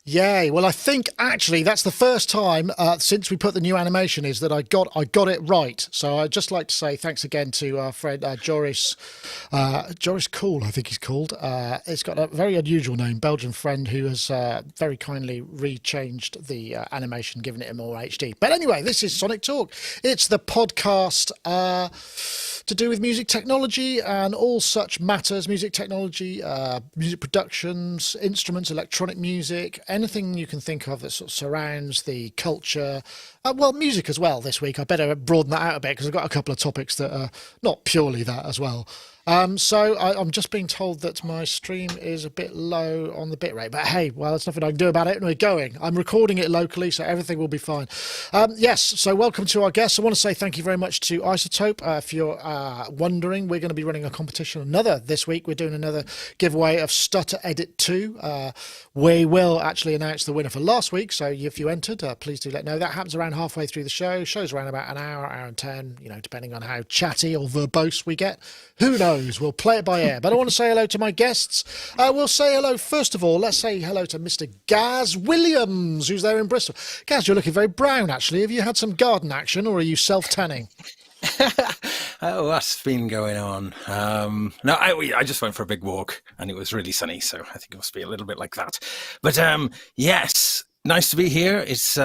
Yay. Well, I think actually that's the first time since we put the new animation is that I got it right. So I'd just like to say thanks again to our friend Joris Cool, I think he's called. It's got a very unusual name, Belgian friend who has very kindly rechanged the animation, given it a more HD. But anyway, this is Sonic Talk. It's the podcast to do with music technology and all such matters, music technology, music productions, instruments, electronic music, anything you can think of that sort of surrounds the culture. Well, music as well this week. I better broaden that out a bit because I've got a couple of topics that are not purely that as well. So I'm just being told that my stream is a bit low on the bitrate, but hey, well, there's nothing I can do about it, and we're going. I'm recording it locally, so everything will be fine. Yes, so welcome to our guests. I want to say thank you very much to Isotope. If you're wondering, we're going to be running a competition this week. We're doing another giveaway of Stutter Edit 2. We will actually announce the winner for last week, so if you entered, please do let know. That happens around halfway through the show. Show's around about an hour and 10, depending on how chatty or verbose we get. Who knows? We'll play it by ear. But I want to say hello to my guests. We'll say hello, first of all, let's say hello to Mr. Gaz Williams, who's there in Bristol. Gaz, you're looking very brown, actually. Have you had some garden action, or are you self-tanning? Oh, that's been going on. No, I just went for a big walk, and it was really sunny, so I think it must be a little bit like that. But yes, nice to be here. It's,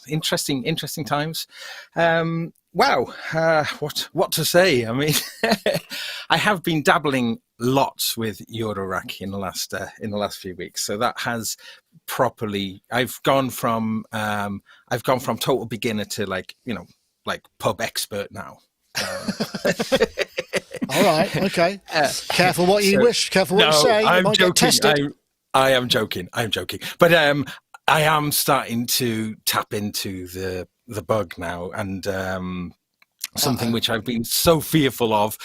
interesting times. Wow, what to say? I mean, I have been dabbling lots with Eurorack in the last few weeks, so that has properly. I've gone from total beginner to like pub expert now. All right, okay. Careful what you wish. Careful what you say. You I'm might joking. get tested. I am joking. But I am starting to tap into the bug now, and something which I've been so fearful of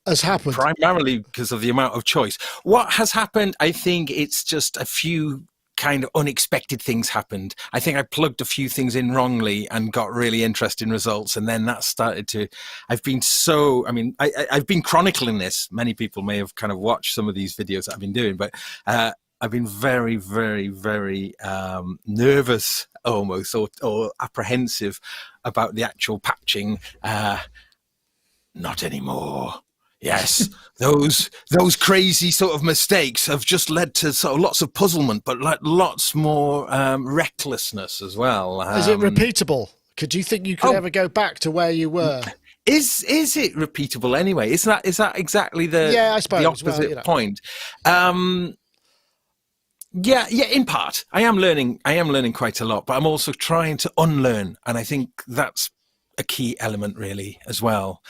has happened, primarily because of the amount of choice. What has happened? I think it's just a few kind of unexpected things happened. I think I plugged a few things in wrongly and got really interesting results, and then that started to. I've been chronicling this. Many people may have kind of watched some of these videos that I've been doing, but I've been very, very, very nervous almost or apprehensive about the actual patching. Not anymore. Yes, those crazy sort of mistakes have just led to sort of lots of puzzlement, but like lots more recklessness as well. Is it repeatable? Could you think you could ever go back to where you were? Is it repeatable anyway? Is that exactly I suppose, the opposite point? Yeah, in part. I am learning quite a lot, but I'm also trying to unlearn, and I think that's a key element really as well,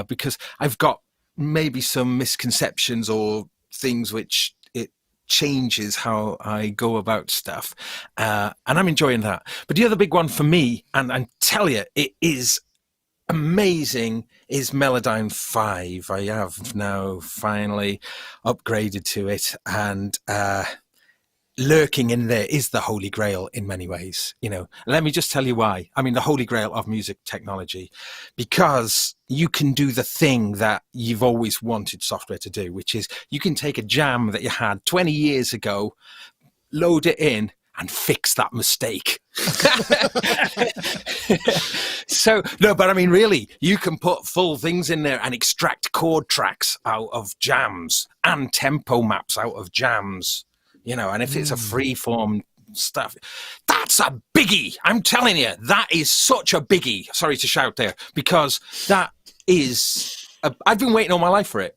because I've got maybe some misconceptions or things which it changes how I go about stuff, and I'm enjoying that. But the other big one for me, and I tell you, it is amazing, is Melodyne 5. I have now finally upgraded to it, and lurking in there is the holy grail in many ways. Let me just tell you why. I mean, the holy grail of music technology, because you can do the thing that you've always wanted software to do, which is you can take a jam that you had 20 years ago, load it in, and fix that mistake. So, no, but I mean, really, you can put full things in there and extract chord tracks out of jams and tempo maps out of jams. And if it's a free form stuff, that's a biggie. I'm telling you, that is such a biggie. Sorry to shout there, because that is, I've been waiting all my life for it.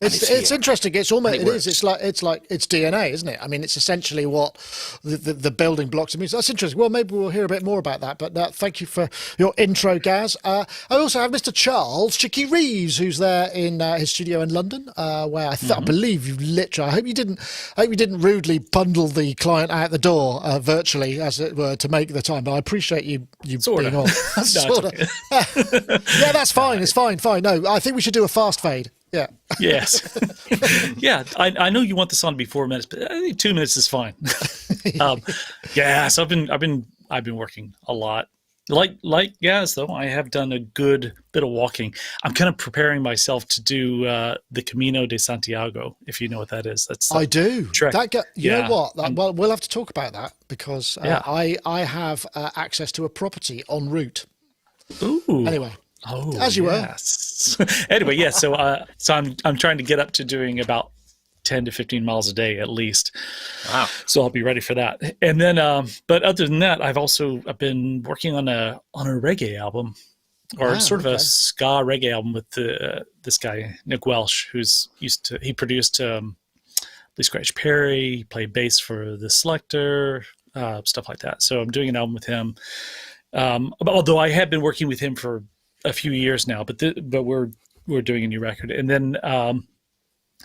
It's interesting. It's almost it's DNA, isn't it? I mean, it's essentially what the building blocks of music. That's interesting. Well, maybe we'll hear a bit more about that. But thank you for your intro, Gaz. I also have Mr. Charles Chicky Reeves, who's there in his studio in London, where I believe you literally. I hope you didn't rudely bundle the client out the door virtually, as it were, to make the time. But I appreciate you being on. Sort of. Yeah, that's fine. It's fine. No, I think we should do a fast fade. Yeah. Yes. Yeah. I know you want this on to be 4 minutes, but I think 2 minutes is fine. So I've been working a lot Yes, though I have done a good bit of walking. I'm kind of preparing myself to do the Camino de Santiago, if you know what that is. That's I do. trek. You know what? I'm- Well, we'll have to talk about that because yeah. I have access to a property en route. Ooh. Anyway, Oh, as you yes. Anyway, yeah. So I'm trying to get up to doing about 10 to 15 miles a day at least. Wow. So I'll be ready for that. And then, but other than that, I've been working on a reggae album, or Wow, sort of okay. a ska reggae album with this guy Nick Welsh, he produced Lee Scratch Perry, he played bass for the Selector, stuff like that. So I'm doing an album with him. Although I have been working with him for a few years now, but we're doing a new record, and then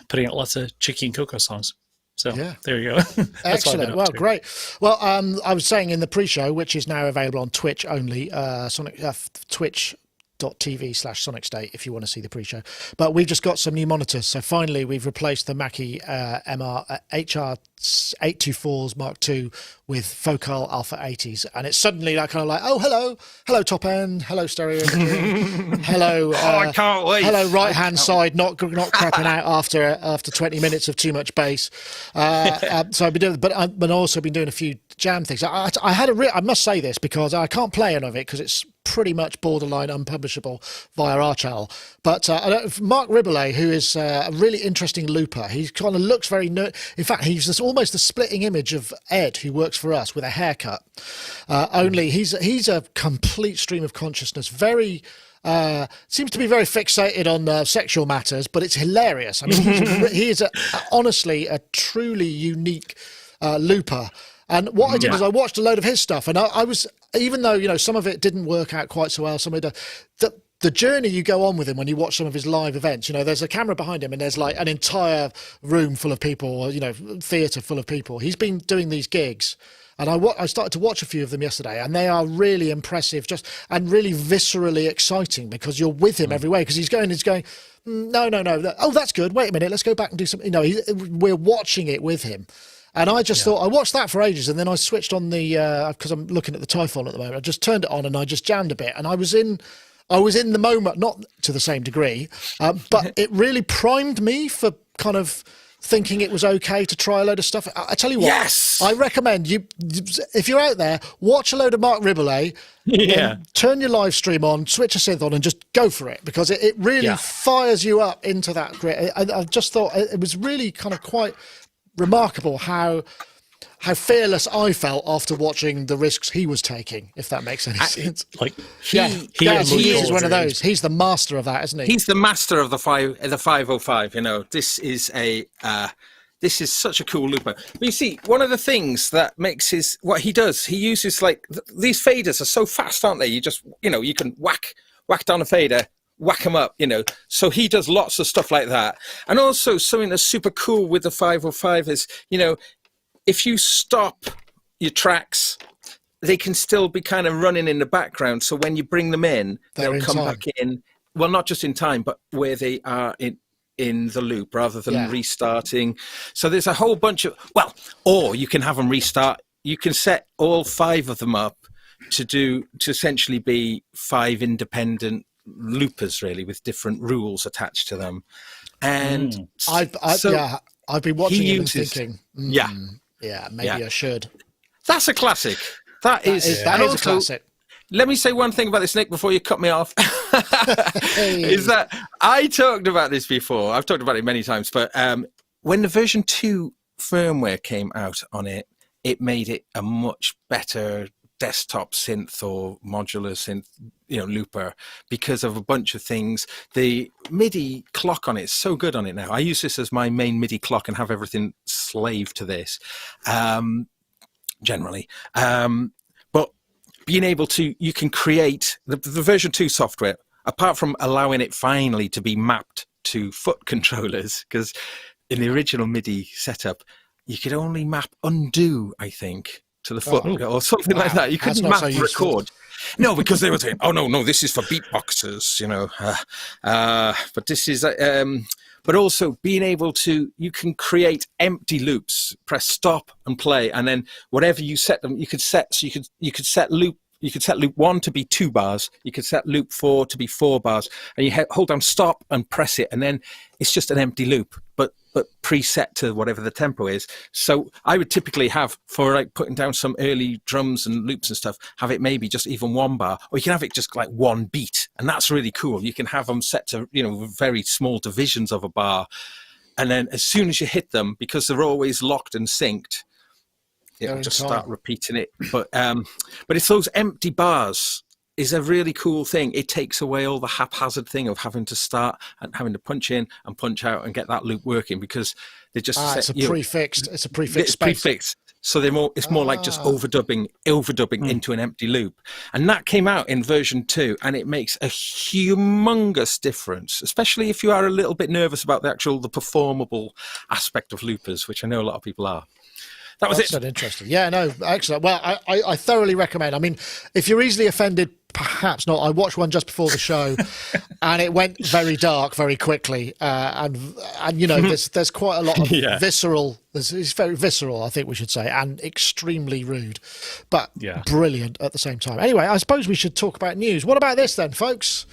putting out lots of Chicky and Coco songs. So Yeah. there you go. That's what I've been Excellent. up Well, to. great. Well, I was saying in the pre-show, which is now available on Twitch only, twitch.tv/Sonicstate if you want to see the pre-show. But we've just got some new monitors. So finally, we've replaced the Mackie HR824s Mark II with Focal Alpha 80s. And it's suddenly oh, hello top end, hello stereo imaging, hello. I can't wait. Hello right-hand side, not crapping out after 20 minutes of too much bass. So I've been doing, but I've also been doing a few jam things. I must say this because I can't play any of it because it's pretty much borderline unpublishable via our channel. But Marc Rebillet, who is a really interesting looper, he kind of looks very in fact, he's almost the splitting image of Ed, who works for us, with a haircut. Only he's a complete stream of consciousness. Very seems to be very fixated on sexual matters, but it's hilarious. I mean, he is honestly a truly unique looper. And what I did was I watched a load of his stuff, and I was, even though some of it didn't work out quite so well, some of the journey you go on with him when you watch some of his live events, there's a camera behind him and there's like an entire room full of people, or theatre full of people. He's been doing these gigs, and I started to watch a few of them yesterday, and they are really impressive, and really viscerally exciting, because you're with him every way, because he's going, no, oh, that's good, wait a minute, let's go back and do something. We're watching it with him. And I just thought, I watched that for ages, and then I switched on because I'm looking at the Typhon at the moment, I just turned it on and I just jammed a bit, and I was in the moment, not to the same degree, but it really primed me for kind of thinking it was okay to try a load of stuff. I tell you what, Yes! I recommend you, if you're out there, watch a load of Marc Rebillet, turn your live stream on, switch a synth on, and just go for it, because it really fires you up into that grit. I just thought it was really kind of quite remarkable how fearless I felt after watching the risks he was taking, if that makes any sense. Like he is one of those. He's the master of that, isn't he? He's the master of the 505. This is such a cool looper. But you see, one of the things that makes what he does, he uses these faders are so fast, aren't they? You just you can whack down a fader, whack them up, so he does lots of stuff like that. And also something that's super cool with the 505 is, if you stop your tracks, they can still be kind of running in the background, so when you bring them in, they'll come back in, well, not just in time, but where they are in the loop, rather than restarting. So there's a whole bunch of, or you can have them restart. You can set all 5 of them up to essentially be 5 independent loopers, really, with different rules attached to them. And I've been watching him and thinking, maybe I should. That's a classic. That is a classic. Let me say one thing about this, Nick, before you cut me off. Is that I talked about this before. I've talked about it many times, but when the version 2 firmware came out on it, it made it a much better desktop synth or modular synth, looper, because of a bunch of things. The MIDI clock on it is so good on it now. I use this as my main MIDI clock and have everything slave to this, generally. But being able to, you can create the version 2 software, apart from allowing it finally to be mapped to foot controllers, because in the original MIDI setup, you could only map undo, I think, to the foot or something like that. You couldn't map record. No, because they were saying, "Oh no, this is for beatboxers," But this is, but also being able to, you can create empty loops. Press stop and play, and then whatever you set them, you could set. So you could set loop You could set loop 1 to be 2 bars. You could set loop 4 to be 4 bars, and you hold down stop and press it, and then it's just an empty loop, but preset to whatever the tempo is. So I would typically have, for like putting down some early drums and loops and stuff, have it maybe just even 1 bar, or you can have it just like 1 beat, and that's really cool. You can have them set to, you know, very small divisions of a bar, and then as soon as you hit them, because they're always locked and synced, it'll just start repeating it. But it's those empty bars is a really cool thing. It takes away all the haphazard thing of having to start and having to punch in and punch out and get that loop working, because they just it's a prefixed. It's a prefixed. It's prefixed. So it's more like just overdubbing into an empty loop. And that came out in version 2, and it makes a humongous difference, especially if you are a little bit nervous about the performable aspect of loopers, which I know a lot of people are. That's it. Interesting. Yeah, no, excellent. Well, I thoroughly recommend. I mean, if you're easily offended, perhaps not. I watched one just before the show, and it went very dark very quickly. And you know, there's quite a lot of visceral. It's very visceral, I think we should say, and extremely rude, but brilliant at the same time. Anyway, I suppose we should talk about news. What about this then, folks?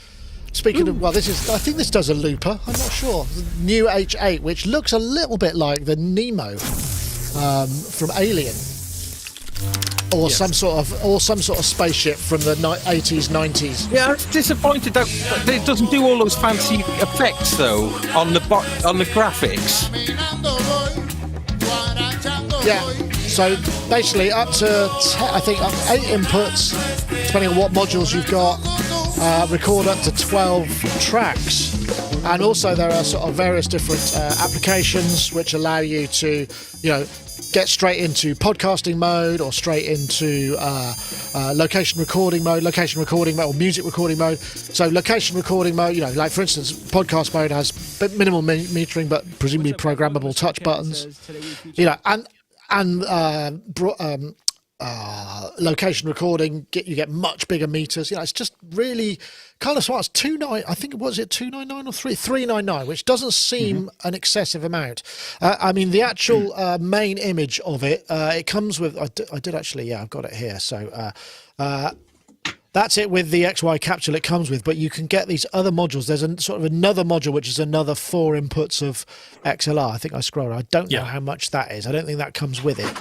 Speaking of, I think this does a looper. I'm not sure. The new H8, which looks a little bit like the Nemo from Alien, or some sort of spaceship from the 80s, 90s. Yeah, I was disappointed that it doesn't do all those fancy effects though on the graphics. Yeah. So basically, up to I think up 8 inputs, depending on what modules you've got. Record up to 12 tracks, and also there are sort of various different applications which allow you to, you know, get straight into podcasting mode or straight into location recording mode, or music recording mode. So location recording mode, you know, like for instance, podcast mode has minimal metering but presumably programmable touch buttons, you know, and location recording, you get much bigger meters. You know, it's just really kind of smart. It's 299. I think, was it 299 or 399, which doesn't seem an excessive amount. I mean, the actual main image of it, it comes with. I did actually, I've got it here. So that's it with the XY capsule it comes with. But you can get these other modules. There's a sort of another module which is another 4 inputs of XLR. I think I scrolled. I don't know how much that is. I don't think that comes with it.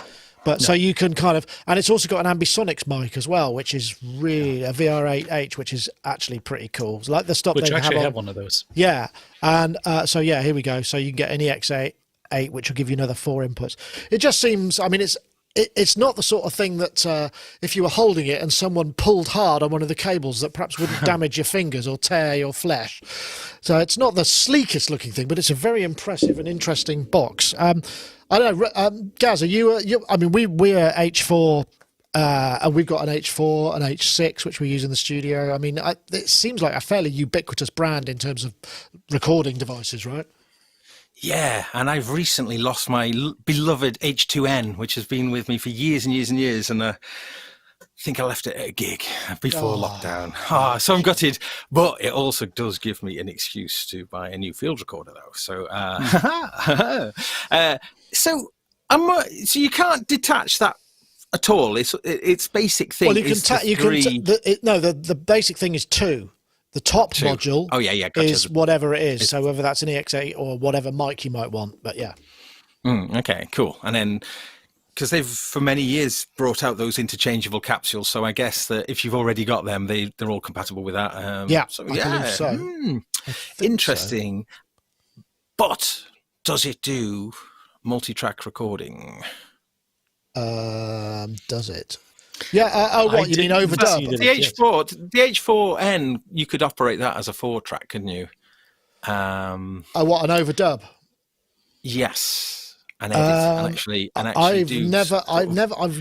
But so you can kind of, and it's also got an ambisonics mic as well, which is really a VR8H, which is actually pretty cool. It's like the stuff which they actually have one of those. Yeah, and so here we go. So you can get an EX8, which will give you another 4 inputs. It just seems, I mean, it's not the sort of thing that if you were holding it and someone pulled hard on one of the cables that perhaps wouldn't damage your fingers or tear your flesh. So it's not the sleekest looking thing, but it's a very impressive and interesting box. I don't know, Gaz, are you? I mean, we're H4, and we've got an H4, an H6, which we use in the studio. I mean, it seems like a fairly ubiquitous brand in terms of recording devices, right? Yeah, and I've recently lost my beloved H2N, which has been with me for years and years and years, and I think I left it at a gig before lockdown. So I'm gutted, but it also does give me an excuse to buy a new field recorder, though. So, so you can't detach that at all. It's basic thing. Well, the basic thing is 2. The top module is whatever it is. So whether that's an EX8 or whatever mic you might want, but yeah. Okay, cool. And then, because they've for many years brought out those interchangeable capsules, so I guess that if you've already got them, they're all compatible with that. I believe so. Interesting. So. But does it do multi-track recording? Does it? Yeah. What you mean overdub? The H4N, you could operate that as a 4-track, couldn't you? What, an overdub? Yes. And edit and I've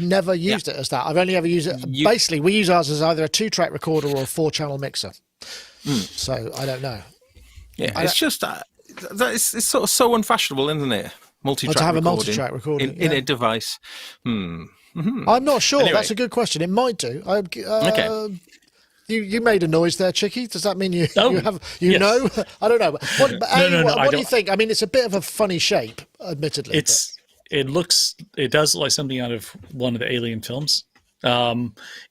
never used it as that. I've only ever used it. Basically, we use ours as either a 2-track recorder or a 4-channel mixer. So I don't know. Yeah, it's just it's sort of so unfashionable, isn't it? Multi-track to have recording a multi-track recording in a device. I'm not sure. Anyway. That's a good question. It might do. Okay. You made a noise there, Chicky. Does that mean you know? I don't know. What do you think? I mean, it's a bit of a funny shape, admittedly. It does look like something out of one of the Alien films.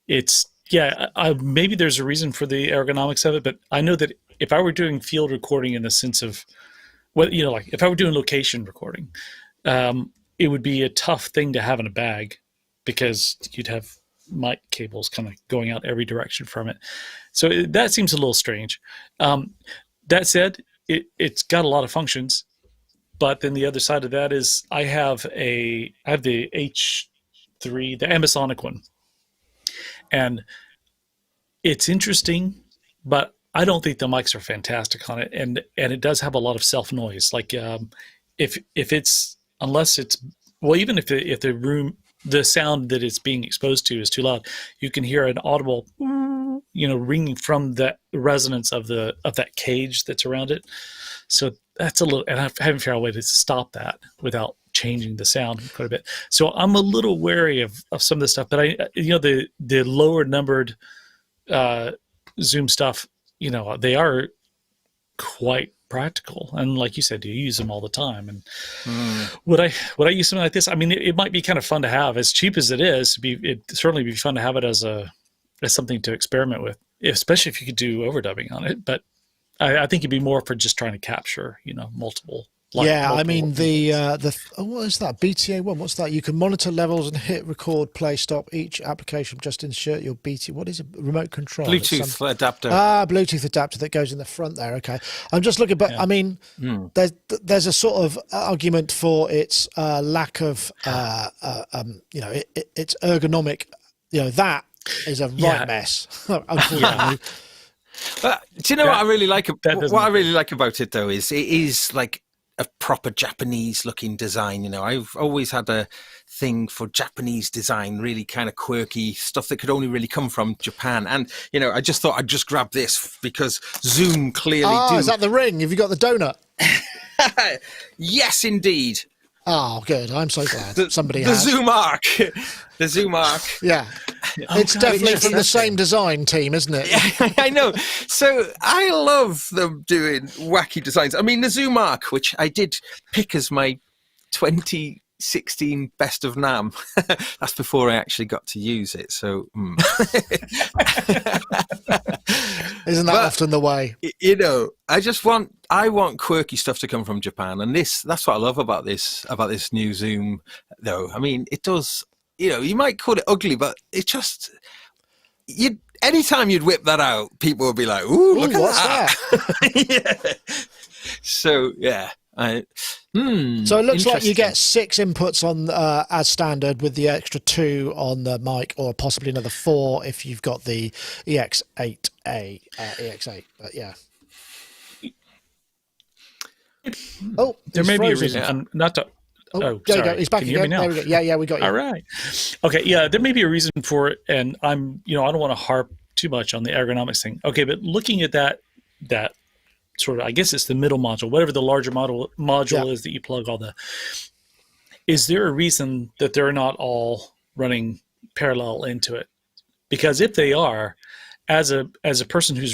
It's Yeah, maybe there's a reason for the ergonomics of it, but I know that if I were doing field recording in the sense of, well, like if I were doing location recording, it would be a tough thing to have in a bag because you'd have mic cables kind of going out every direction from it. So that seems a little strange. That said, it's got a lot of functions, but then the other side of that is I have the H3, the Amazonic one, and it's interesting, but I don't think the mics are fantastic on it, and it does have a lot of self noise. Like if it's, unless it's, well, even if the sound that it's being exposed to is too loud, you can hear an audible, ringing from the resonance of that cage that's around it. So that's a little, and I haven't figured out a way to stop that without changing the sound quite a bit. So I'm a little wary of some of this stuff, but the lower numbered Zoom stuff, they are quite practical, and like you said, you use them all the time. And would I use something like this? I mean, it might be kind of fun to have, as cheap as it is. It'd certainly be fun to have it as something to experiment with, especially if you could do overdubbing on it. But I think it'd be more for just trying to capture, multiple. I mean what is that BTA one? What's that? You can monitor levels and hit record, play, stop each application. Just insert your BT. What is a remote control? Bluetooth adapter. Bluetooth adapter that goes in the front there. Okay, I'm just looking, but I mean, there's a sort of argument for its lack of, it's ergonomic. That is a mess. Unfortunately. Do you know what I really like? What I really like about it, though, is it is like a proper Japanese looking design. I've always had a thing for Japanese design, really kind of quirky stuff that could only really come from Japan. And I just thought I'd just grab this because Zoom clearly do. Is that the ring? Have you got the donut? Yes, indeed. Oh, good. I'm so glad somebody has. The Zoom Arc. The Zoom Arc. Yeah. It's definitely from the same design team, isn't it? Yeah, I know. So I love them doing wacky designs. I mean, the Zoom Arc, which I did pick as my 2016 Best of NAM. That's before I actually got to use it. So, Isn't that often the way? I want quirky stuff to come from Japan, and that's what I love about this new Zoom. Though, I mean, it does. You might call it ugly, but it just anytime you'd whip that out, people would be like, "Ooh, look what's at that!" Yeah. So yeah. So it looks like you get 6 inputs on as standard, with the extra 2 on the mic, or possibly another 4 if you've got the EX8A, EX8. But yeah. Oh, there may frozen. be a reason not to. Oh, there you go. He's back again. There we go. Yeah, we got you. All right. Okay, yeah, there may be a reason for it, and I don't want to harp too much on the ergonomics thing. Okay, but looking at that sort of, I guess it's the middle module, whatever the larger module is that you plug all the. Is there a reason that they're not all running parallel into it? Because if they are, as a person who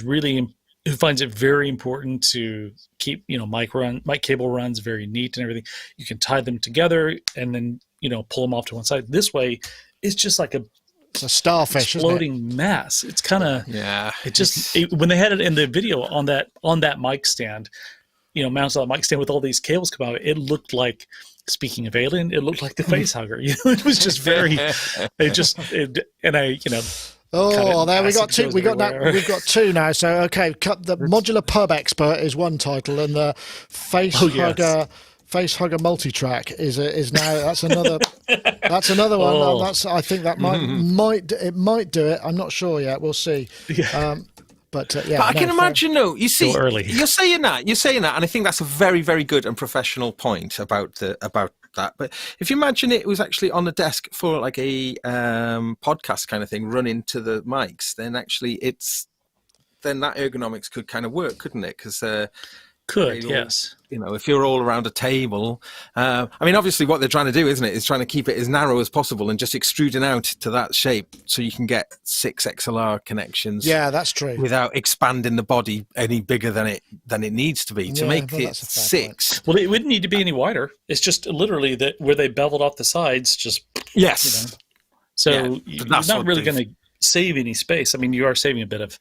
finds it very important to keep mic cable runs very neat and everything, you can tie them together and then pull them off to one side. This way, it's just like it's a starfish exploding mass. It's kind of when they had it in the video on that mic stand, mounted on that mic stand with all these cables come out, it looked like, speaking of Alien, it looked like the face hugger. It was just very. Oh, there we got 2. We've got 2 now. So okay, the modular pub expert is one title, and the face hugger multi-track is now. That's another. That's another one. Oh. I think that might do it. I'm not sure yet. We'll see. Yeah. But I can imagine. No, you see, early. You're saying that, and I think that's a very, very good and professional point about that. But if you imagine it was actually on the desk for like a podcast kind of thing, run into the mics, then actually then that ergonomics could kind of work, couldn't it? Because yes. If you're all around a table, I mean, obviously what they're trying to do, isn't it, is trying to keep it as narrow as possible and just extruding out to that shape so you can get 6 XLR connections. Yeah, that's true. Without expanding the body any bigger than it needs to be to make it 6. Point. Well, it wouldn't need to be any wider. It's just literally that where they beveled off the sides, just yes. So you're not really going to save any space. I mean, you are saving a bit of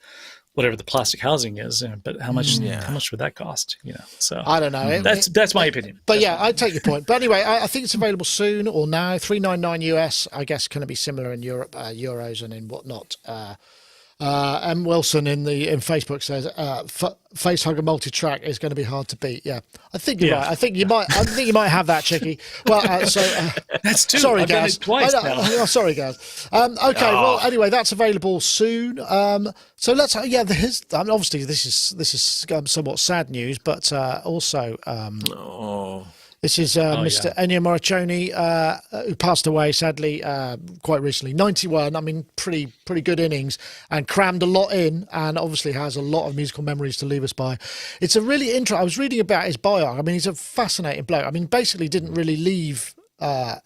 whatever the plastic housing is, but how much would that cost? So I don't know. That's my opinion. But I take your point. But anyway, I think it's available soon or now. $399 US. I guess can it be similar in Europe, euros and in whatnot. M. Wilson in Facebook says Facehugger multi-track is going to be hard to beat. Yeah, I think you're right. I think you might have that, Chicky. Well, that's two. Sorry, I've done guys. it twice now. Oh, sorry, guys. Okay. Well, anyway, that's available soon. So let's. Obviously, this is somewhat sad news, but also. This is Mr. Ennio Morricone, who passed away sadly quite recently. 91. I mean, pretty good innings, and crammed a lot in, and obviously has a lot of musical memories to leave us by. It's a really interesting. I was reading about his bio. I mean, he's a fascinating bloke. I mean, basically didn't really leave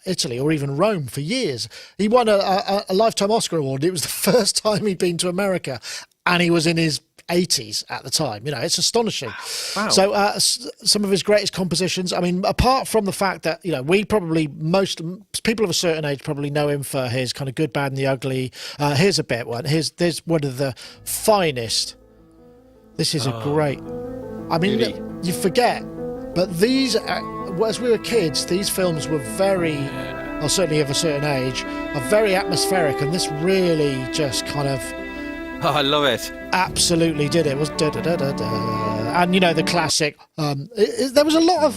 Italy or even Rome for years. He won a lifetime Oscar award. It was the first time he'd been to America, and he was in his 80s at the time. It's astonishing. Wow. So some of his greatest compositions, I mean, apart from the fact that we probably, most people of a certain age probably know him for his kind of Good, Bad and the Ugly. Here's a bit one. There's one of the finest. This is a great, I mean, you forget, but these as we were kids, these films were very, or certainly of a certain age, are very atmospheric, and this really just kind of I love it. Absolutely did it. It was da da da da da, and the classic. There was a lot of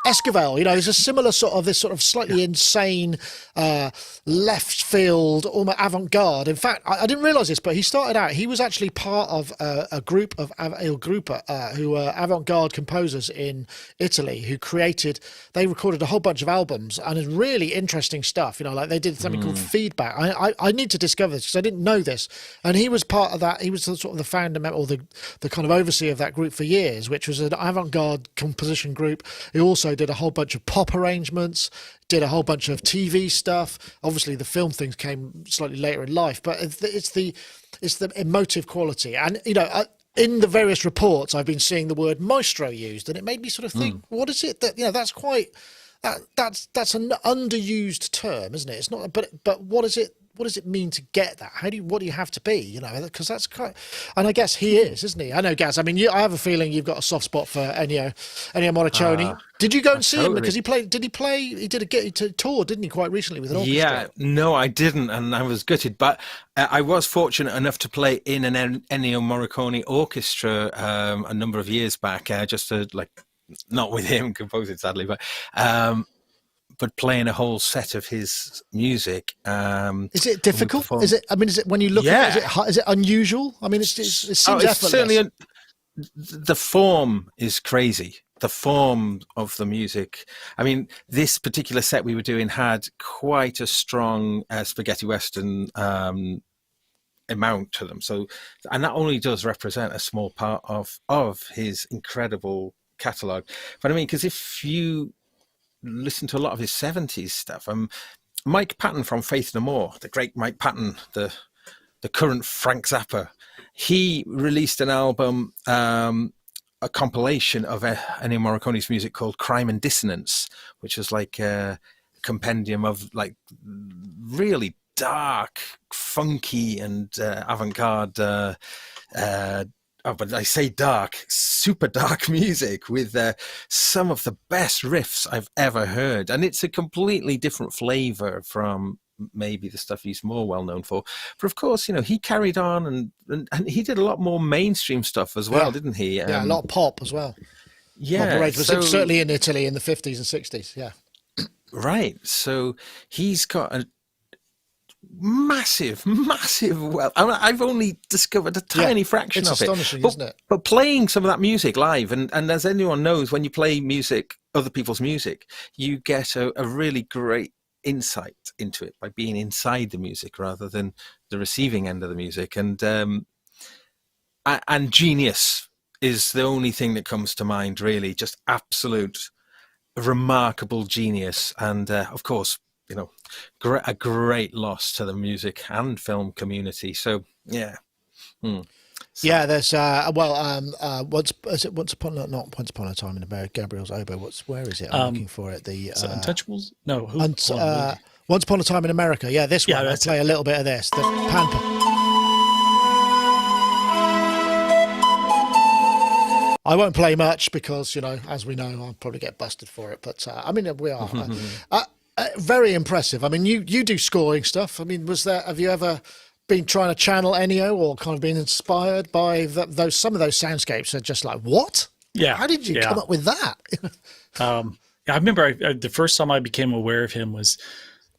Esquivel. There's a similar this sort of slightly insane left field, almost avant-garde. In fact, I didn't realise this, but he started out. He was actually part of a group of Il Gruppo, who were avant-garde composers in Italy, who created. They recorded a whole bunch of albums, and it's really interesting stuff. Like they did something called Feedback. I need to discover this because I didn't know this, and he was part of that. He was sort of the founder or the kind of overseer of that group for years, which was an avant-garde composition group. He also did a whole bunch of pop arrangements, did a whole bunch of TV stuff. Obviously, the film things came slightly later in life, but it's the emotive quality. And in the various reports, I've been seeing the word maestro used, and it made me sort of think, what is it that that's quite that's an underused term, isn't it? It's not, but what is it? What does it mean to get that? What do you have to be? Because that's quite, and I guess he is, isn't he? I know, Gaz. I mean, I have a feeling you've got a soft spot for Ennio Morricone. Did you go and see him? Because he played. Did he play? He did a tour, didn't he? Quite recently with an orchestra. Yeah, no, I didn't, and I was gutted. But I was fortunate enough to play in an Ennio Morricone orchestra a number of years back, just to not with him composing, sadly, but playing a whole set of his music. Is it difficult? Is it? I mean, is it when you look at it? Is it unusual? I mean, it seems certainly. The form is crazy. The form of the music. I mean, this particular set we were doing had quite a strong spaghetti western amount to them. So, and that only does represent a small part of his incredible catalogue. But I mean, because if you listen to a lot of his 70s stuff, Mike Patton from Faith No More, the great Mike Patton, the current Frank Zappa, he released an album, a compilation of Ennio Morricone's music called Crime and Dissonance, which was like a compendium of really dark, funky and avant-garde but I say dark, super dark music with some of the best riffs I've ever heard. And it's a completely different flavor from maybe the stuff he's more well known for. But of course, he carried on and he did a lot more mainstream stuff as well, didn't he? Yeah, a lot of pop as well. Yeah. Certainly in Italy in the 50s and 60s, yeah. Right. So he's got a massive wealth. I mean, I've only discovered a tiny fraction of it. It's astonishing, isn't it? But playing some of that music live, and as anyone knows, when you play music, other people's music, you get a really great insight into it by being inside the music rather than the receiving end of the music. And genius is the only thing that comes to mind, really. Just absolute remarkable genius. And of course, a great loss to the music and film community. So yeah. Yeah, there's once upon a time in America, Gabriel's oboe. Where is it? I'm looking for it. The Untouchables? No, Once Upon a Time in America. Yeah, this one. I'll that's play a little bit of this. The pan. I won't play much because, you know, as we know, I'll probably get busted for it. But I mean, we are very impressive. I mean, you do scoring stuff. I mean, have you ever been trying to channel Ennio or kind of been inspired by those? Some of those soundscapes are just like, what? Yeah. How did you come up with that? I remember the first time I became aware of him was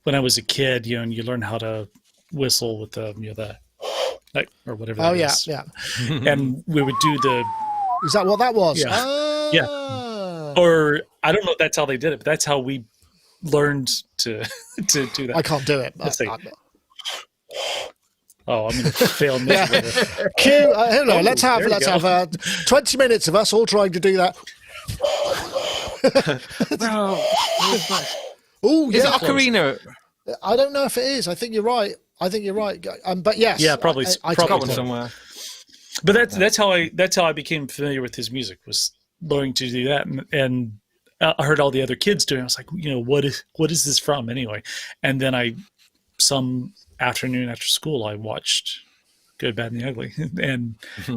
when I was a kid, you know, and you learn how to whistle with the, you know, the, like, or whatever that is. Yeah. And we would do the... Is that what that was? Yeah. Yeah. Or I don't know if that's how they did it, but that's how we learned to do that. I can't do it. Oh, I'm going to fail miserably. Cue, let's have 20 minutes of us all trying to do that. Oh, yeah. Is it ocarina? I don't know if it is. I think you're right. But yes. Yeah, probably. I got one somewhere. But that's how I became familiar with his music, was learning to do that, and I heard all the other kids doing it. I was like, you know, what is this from anyway? And then some afternoon after school, I watched Good, Bad, and the Ugly,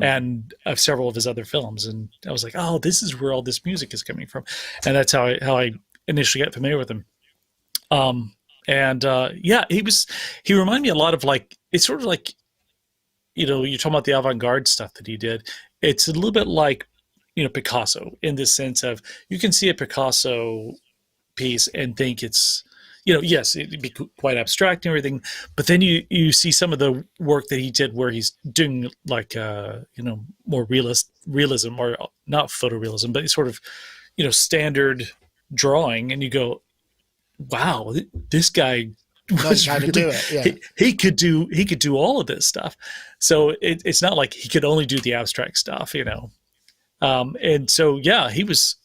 and several of his other films, and I was like, oh, this is where all this music is coming from, and that's how I initially got familiar with him. He reminded me a lot of, like, it's sort of like, you know, you're talking about the avant-garde stuff that he did. It's a little bit like, you know, Picasso, in the sense of, you can see a Picasso piece and think it's, you know, yes, it'd be quite abstract and everything, but then you see some of the work that he did where he's doing, like, you know, more realism, or not photorealism, but it's sort of, you know, standard drawing, and you go, wow, this guy was how to do it. Yeah. He could do all of this stuff. So it's not like he could only do the abstract stuff, you know. And so, yeah, he was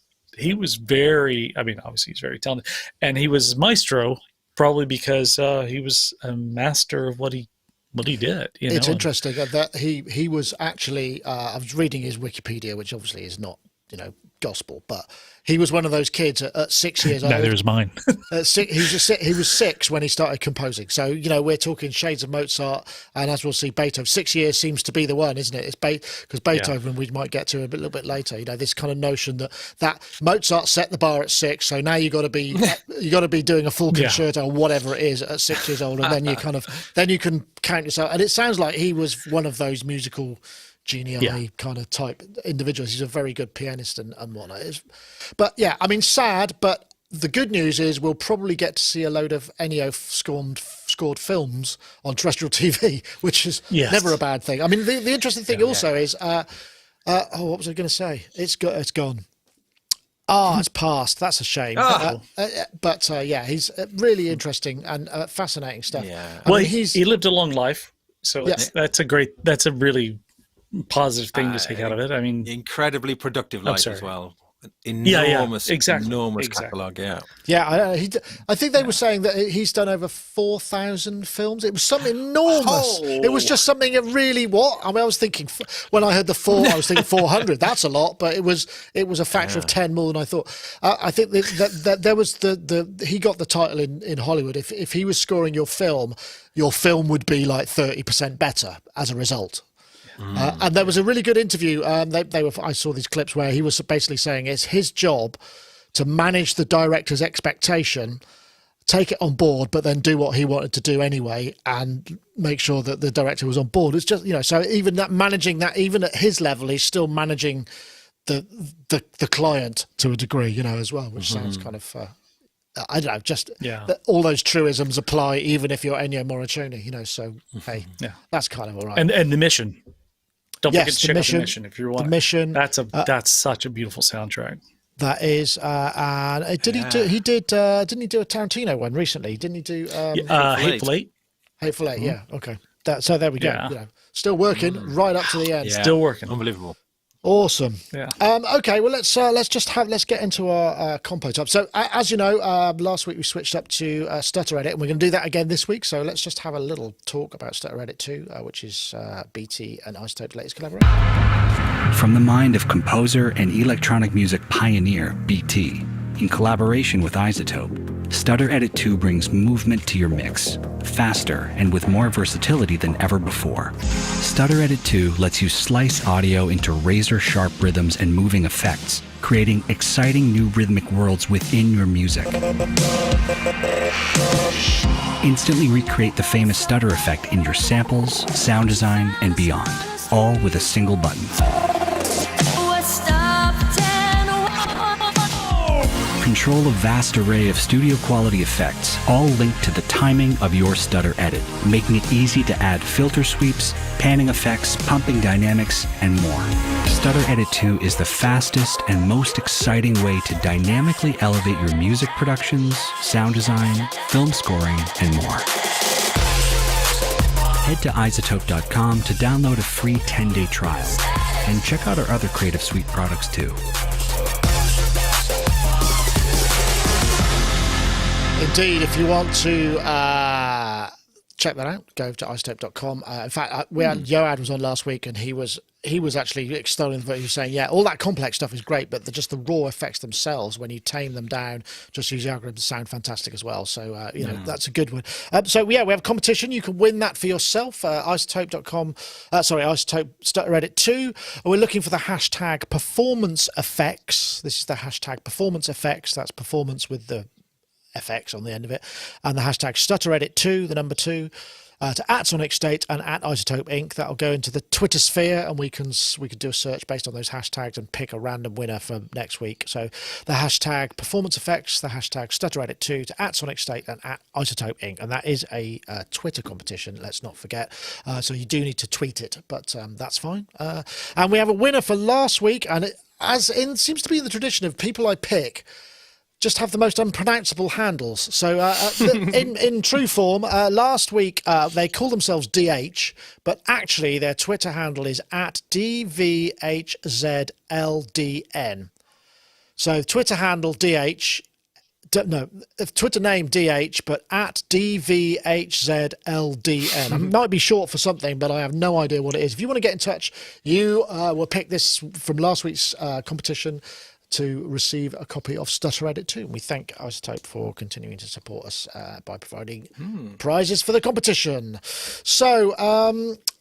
very, I mean, obviously he's very talented, and he was maestro probably because he was a master of what he did. You it's know? interesting that he was actually, I was reading his Wikipedia, which obviously is not, you know, gospel, but he was one of those kids at 6 years old. Neither is mine. He was 6 when he started composing. So, you know, we're talking shades of Mozart, and as we'll see, Beethoven. 6 years seems to be the one, isn't it? It's because Beethoven we might get to a little bit later. You know, this kind of notion that Mozart set the bar at 6, so now you got to be doing a full concerto or whatever it is at 6 years old, and then you can count yourself. And it sounds like he was one of those musical genii kind of type individuals. He's a very good pianist and whatnot. But yeah, I mean, sad, but the good news is we'll probably get to see a load of Ennio scored films on terrestrial TV, which is never a bad thing. I mean, the interesting thing also is, what was I going to say? It's gone. It's passed. That's a shame. But he's really interesting and fascinating stuff. Yeah. He lived a long life, so that's a really positive thing to take out of it. I mean, incredibly productive life as well. Enormous catalogue. I think they were saying that he's done over 4,000 films. It was something enormous. It was just something that really I was thinking, when I heard the 4, I was thinking 400. That's a lot, but it was a factor of 10 more than I thought. I think that there was he got the title in Hollywood. If he was scoring your film would be like 30% better as a result. And there was a really good interview. I saw these clips where he was basically saying it's his job to manage the director's expectation, take it on board, but then do what he wanted to do anyway, and make sure that the director was on board. It's just, you know, so even that, managing that, even at his level, he's still managing the client to a degree, you know, as well, which sounds kind of. I don't know, just all those truisms apply even if you're Ennio Morricone, you know, so hey, that's kind of all right. And the mission. Don't forget to check out the mission if you're watching. The mission. That's such a beautiful soundtrack. That is, and didn't he do a Tarantino one recently? Didn't he do Hateful Eight? Hateful Eight, yeah. Okay. So there we go. You know, still working right up to the end. Yeah. Still working. Unbelievable. Awesome. Yeah. Okay. Well, let's get into our compo type. So as you know, last week we switched up to Stutter Edit, and we're going to do that again this week. So let's just have a little talk about Stutter Edit 2, which is BT and iZotope's latest collaboration. From the mind of composer and electronic music pioneer BT, in collaboration with iZotope, Stutter Edit 2 brings movement to your mix, faster and with more versatility than ever before. Stutter Edit 2 lets you slice audio into razor-sharp rhythms and moving effects, creating exciting new rhythmic worlds within your music. Instantly recreate the famous stutter effect in your samples, sound design, and beyond, all with a single button. Control a vast array of studio-quality effects, all linked to the timing of your stutter edit, making it easy to add filter sweeps, panning effects, pumping dynamics, and more. Stutter Edit 2 is the fastest and most exciting way to dynamically elevate your music productions, sound design, film scoring, and more. Head to iZotope.com to download a free 10-day trial, and check out our other Creative Suite products too. Indeed, if you want to check that out, go to iZotope.com. In fact, we had Yoad was on last week, and he was actually extolling the, he was saying, yeah, all that complex stuff is great, but just the raw effects themselves, when you tame them down, just use the algorithms, sound fantastic as well. So, you know, that's a good one. So, yeah, we have a competition. You can win that for yourself. iZotope.com, iZotope Stutter Edit 2. We're looking for the hashtag performance effects. This is the hashtag performance effects. That's performance with the FX on the end of it, and the hashtag Stutter Edit 2, the number 2, to @Sonicstate and @iZotope Inc. That'll go into the Twitter sphere, and we can do a search based on those hashtags and pick a random winner for next week. So the hashtag performance effects, the hashtag Stutter Edit 2 to @Sonicstate and @iZotope Inc. And that is a Twitter competition, let's not forget. So you do need to tweet it, but that's fine. And we have a winner for last week, and it seems to be the tradition of people I pick just have the most unpronounceable handles. So in true form, last week they call themselves DH, but actually their Twitter handle is @DVHZLDN. So Twitter handle DH, Twitter name DH, but @DVHZLDN. It might be short for something, but I have no idea what it is. If you want to get in touch, you will pick this from last week's competition to receive a copy of Stutter Edit 2. And we thank iZotope for continuing to support us by providing prizes for the competition. So,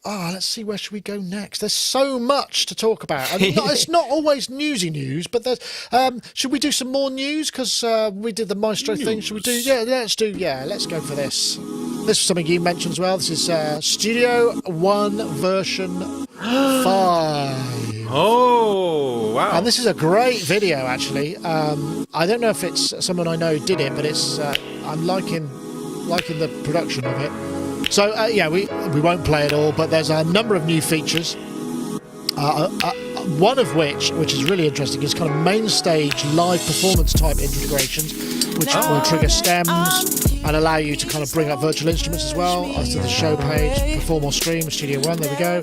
let's see, where should we go next? There's so much to talk about. I mean, it's not always newsy news, but there's, should we do some more news? Because we did the Maestro thing. Should we do? Yeah, let's go for this. This is something you mentioned as well. This is Studio One version 5. Oh, wow. And this is a great video, actually. I don't know if it's someone I know did it, but it's I'm liking the production of it. So, yeah, we won't play it all, but there's a number of new features. One of which is really interesting, is kind of main stage live performance type integrations, which will trigger stems and allow you to kind of bring up virtual instruments as well. As to the show page, perform or stream with Studio One. There we go.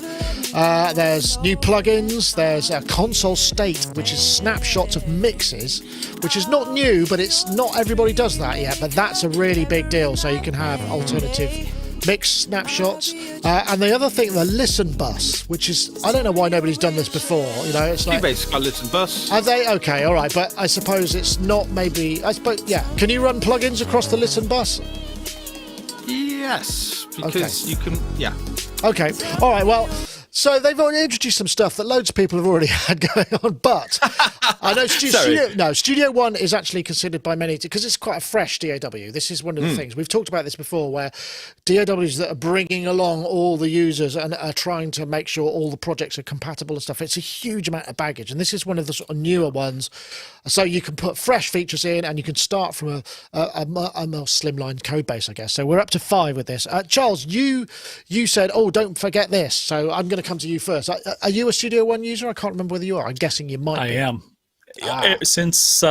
There's new plugins. There's a console state, which is snapshots of mixes, which is not new, but it's not everybody does that yet. But that's a really big deal. So you can have alternative mix snapshots, and the other thing, the listen bus, which is, I don't know why nobody's done this before. You know, it's like basically a listen bus. Are they okay? All right, but I suppose it's not. Maybe I suppose, yeah. Can you run plugins across the listen bus? Yes, because you can. Yeah. Okay. All right. Well. So they've already introduced some stuff that loads of people have already had going on, but I know Studio One is actually considered by many, because it's quite a fresh DAW. This is one of the things we've talked about this before, where DAWs that are bringing along all the users and are trying to make sure all the projects are compatible and stuff. It's a huge amount of baggage, and this is one of the sort of newer ones. So you can put fresh features in, and you can start from a more slimline code base, I guess. So we're up to 5 with this. Charles, you said, oh, don't forget this. So I'm going to come to you first. Are you a Studio One user? I can't remember whether you are. I'm guessing you might be. I am. Since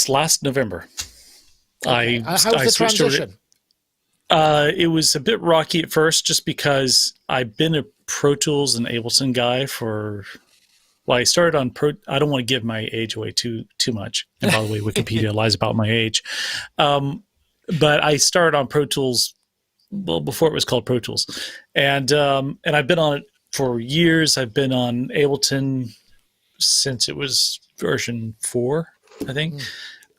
last November. Okay. How's the transition? It was a bit rocky at first, just because I've been a Pro Tools and Ableton guy for... Well, I started on I don't want to give my age away too much. And by the way, Wikipedia lies about my age. But I started on Pro Tools, well, before it was called Pro Tools. And I've been on it for years. I've been on Ableton since it was version 4, I think.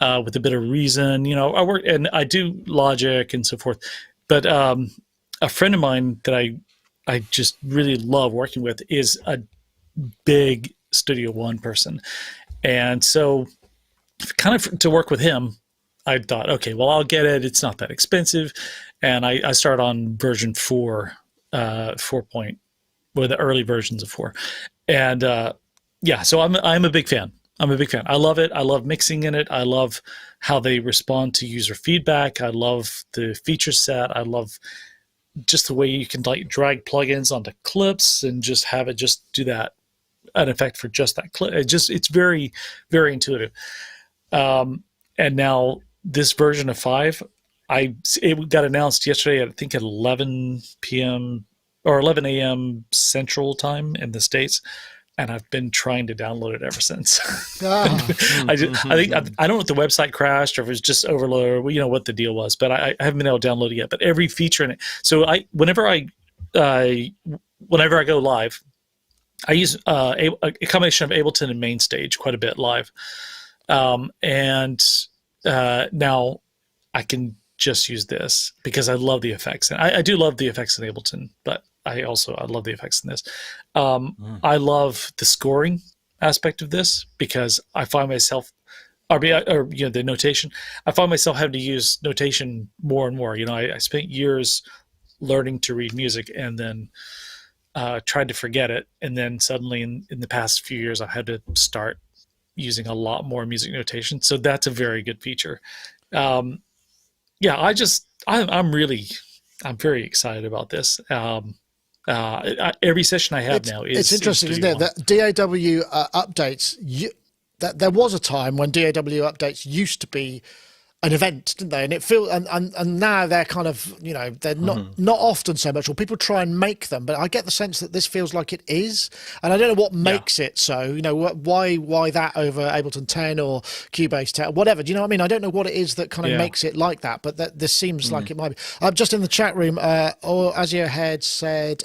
with a bit of reason. You know, I work and I do Logic and so forth. But a friend of mine that I just really love working with is a big Studio One person. And so kind of to work with him, I thought, okay, well, I'll get it. It's not that expensive. And I started on version 4, 4 point, or the early versions of 4. And yeah, so I'm a big fan. I'm a big fan. I love it. I love mixing in it. I love how they respond to user feedback. I love the feature set. I love just the way you can like drag plugins onto clips and just have it just do that, an effect for just that clip. It's very, very intuitive. And now this version of 5, it got announced yesterday, I think at 11 p.m. or 11 a.m. Central Time in the States. And I've been trying to download it ever since. I don't know if the website crashed or if it was just overloaded, or you know what the deal was, but I haven't been able to download it yet. But every feature in it. So whenever I go live, I use a combination of Ableton and MainStage quite a bit live, and now I can just use this because I love the effects, and I do love the effects in Ableton, but I love the effects in this. I love the scoring aspect of this because I find myself, or the notation. I find myself having to use notation more and more. You know, I spent years learning to read music and then tried to forget it, and then suddenly in the past few years, I've had to start using a lot more music notation. So that's a very good feature. I'm very excited about this. Every session I have now is. It's interesting, isn't it? That DAW updates. There was a time when DAW updates used to be an event, didn't they? And it feels and now they're kind of, you know, they're not often so much, or people try and make them, but I get the sense that this feels like it is, and I don't know what makes it so. You know, why that over Ableton 10 or Cubase 10, whatever. Do you know what I mean? I don't know what it is that kind of makes it like that, but this seems like it might be. Just in the chat room, or Azure Head said,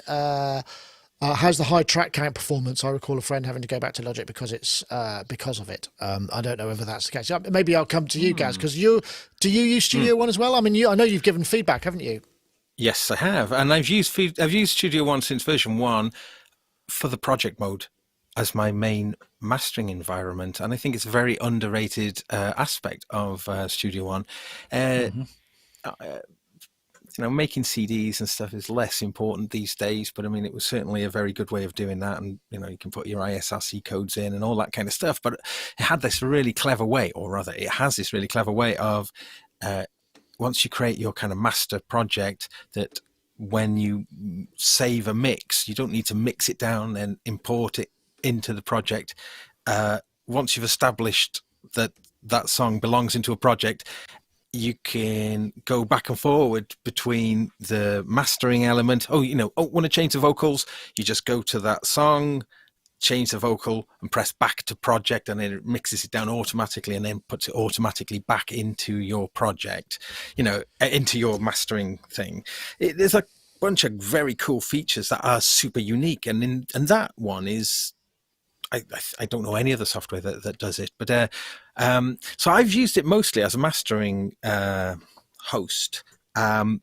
how's the high track count performance? I recall a friend having to go back to Logic because of it. I don't know whether that's the case. Maybe I'll come to you guys, because do you use Studio One as well? I mean, I know you've given feedback, haven't you? Yes, I have, and I've used Studio One since version 1 for the project mode as my main mastering environment, and I think it's a very underrated aspect of Studio One. You know, making CDs and stuff is less important these days, but I mean, it was certainly a very good way of doing that. And, you know, you can put your ISRC codes in and all that kind of stuff, but it had this really clever way, or rather it has this really clever way of, once you create your kind of master project, that when you save a mix, you don't need to mix it down and import it into the project. Once you've established that that song belongs into a project, you can go back and forward between the mastering element. Want to change the vocals? You just go to that song, change the vocal, and press back to project, and then it mixes it down automatically and then puts it automatically back into your project, you know, into your mastering thing. There's a bunch of very cool features that are super unique, and that one is, I don't know any other software that does it, but so I've used it mostly as a mastering host, and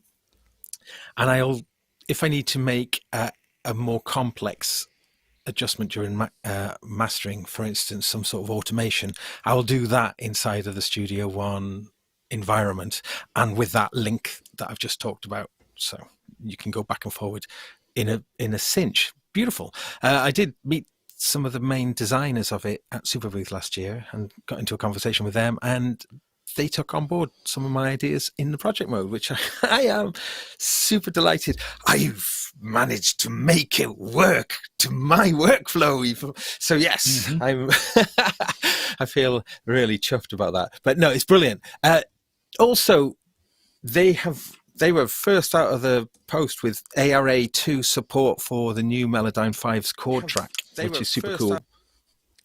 if I need to make a more complex adjustment during mastering, for instance, some sort of automation, I will do that inside of the Studio One environment, and with that link that I've just talked about, so you can go back and forward in a cinch. Beautiful. I did meet some of the main designers of it at Superbooth last year and got into a conversation with them, and they took on board some of my ideas in the project mode, which I am super delighted. I've managed to make it work to my workflow even. So yes, I feel really chuffed about that. But no, it's brilliant. Also, they were first out of the post with ARA2 support for the new Melodyne 5's chord track, which is super cool.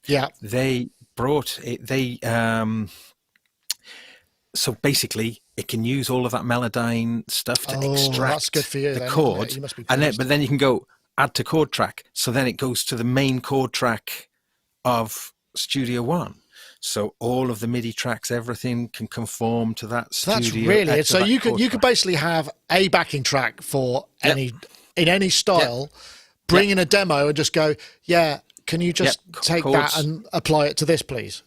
Yeah. They brought it, so basically it can use all of that Melodyne stuff to extract that's good for you, the then, chord, you must be but then you can go add to chord track. So then it goes to the main chord track of Studio One. So all of the MIDI tracks, everything can conform to that So that's studio. really it. to So that you chord could track. basically have a backing track for Yep. any style, bring in a demo and just go, yeah, can you just take that Chords. and apply it to this, please?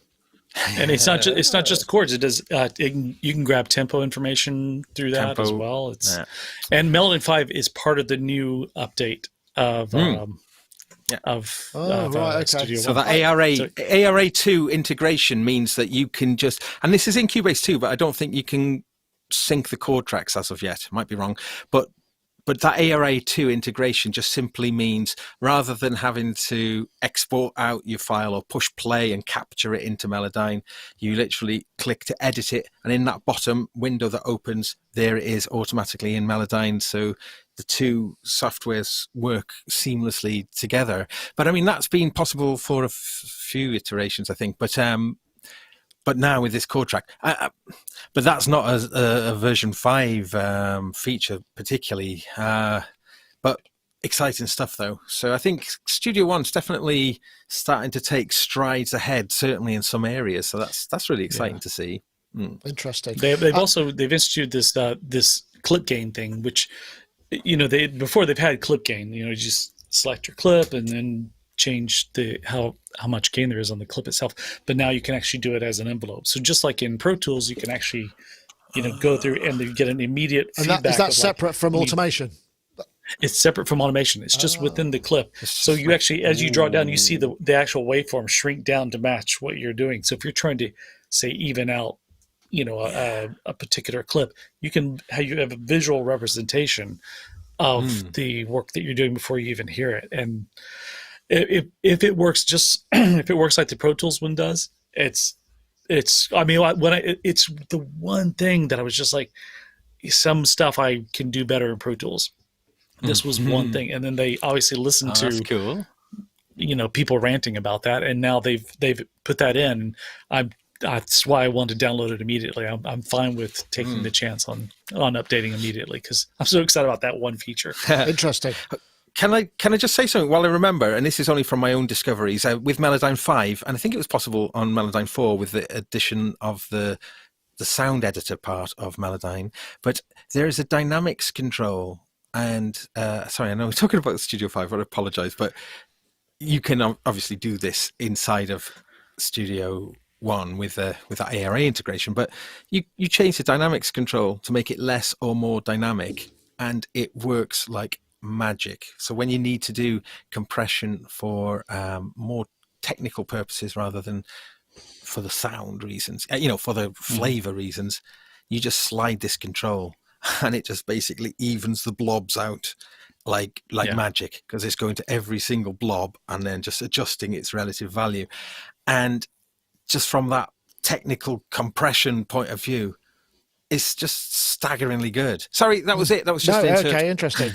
And it's not just chords. It does. You can grab tempo information through that as well. And Melody 5 is part of the new update of Studio So One. that ARA2 integration means that you can just, and this is in Cubase too, but I don't think you can sync the chord tracks as of yet. Might be wrong, but that ARA2 integration just simply means rather than having to export out your file or push play and capture it into Melodyne, you literally click to edit it, and in that bottom window that opens, there it is automatically in Melodyne. So the two softwares work seamlessly together. But I mean, that's been possible for a few iterations, I think. But now with this chord track, but that's not a version 5 feature particularly. But exciting stuff though. So I think Studio One's definitely starting to take strides ahead, certainly in some areas. So that's really exciting to see. Interesting. They've instituted this clip gain thing, which before they've had clip gain. You just select your clip and then change how much gain there is on the clip itself. But now you can actually do it as an envelope. So just like in Pro Tools, you can actually go through and you get an immediate feedback. Is that separate from automation? It's separate from automation. It's just within the clip. So you actually, as you draw down, you see the actual waveform shrink down to match what you're doing. So if you're trying to, say, even out, a particular clip, you have a visual representation of the work that you're doing before you even hear it. And if it works if it works like the Pro Tools one does, it's the one thing that I was just like, some stuff I can do better in Pro Tools. This was one thing, and then they obviously listened to That's cool. People ranting about that, and now they've put that in. That's why I wanted to download it immediately. I'm fine with taking the chance on updating immediately because I'm so excited about that one feature. Interesting. Can I just say something while I remember? And this is only from my own discoveries with Melodyne 5, and I think it was possible on Melodyne 4 with the addition of the sound editor part of Melodyne. But there is a dynamics control, and sorry, I know we're talking about Studio 5. I apologize, but you can obviously do this inside of Studio One with that ARA integration. But you change the dynamics control to make it less or more dynamic, and it works like magic. So when you need to do compression for more technical purposes rather than for the sound reasons, for the flavor reasons, you just slide this control and it just basically evens the blobs out like magic, because it's going to every single blob and then just adjusting its relative value. And just from that technical compression point of view, it's just staggeringly good. Sorry, that was it. That was just okay, interesting.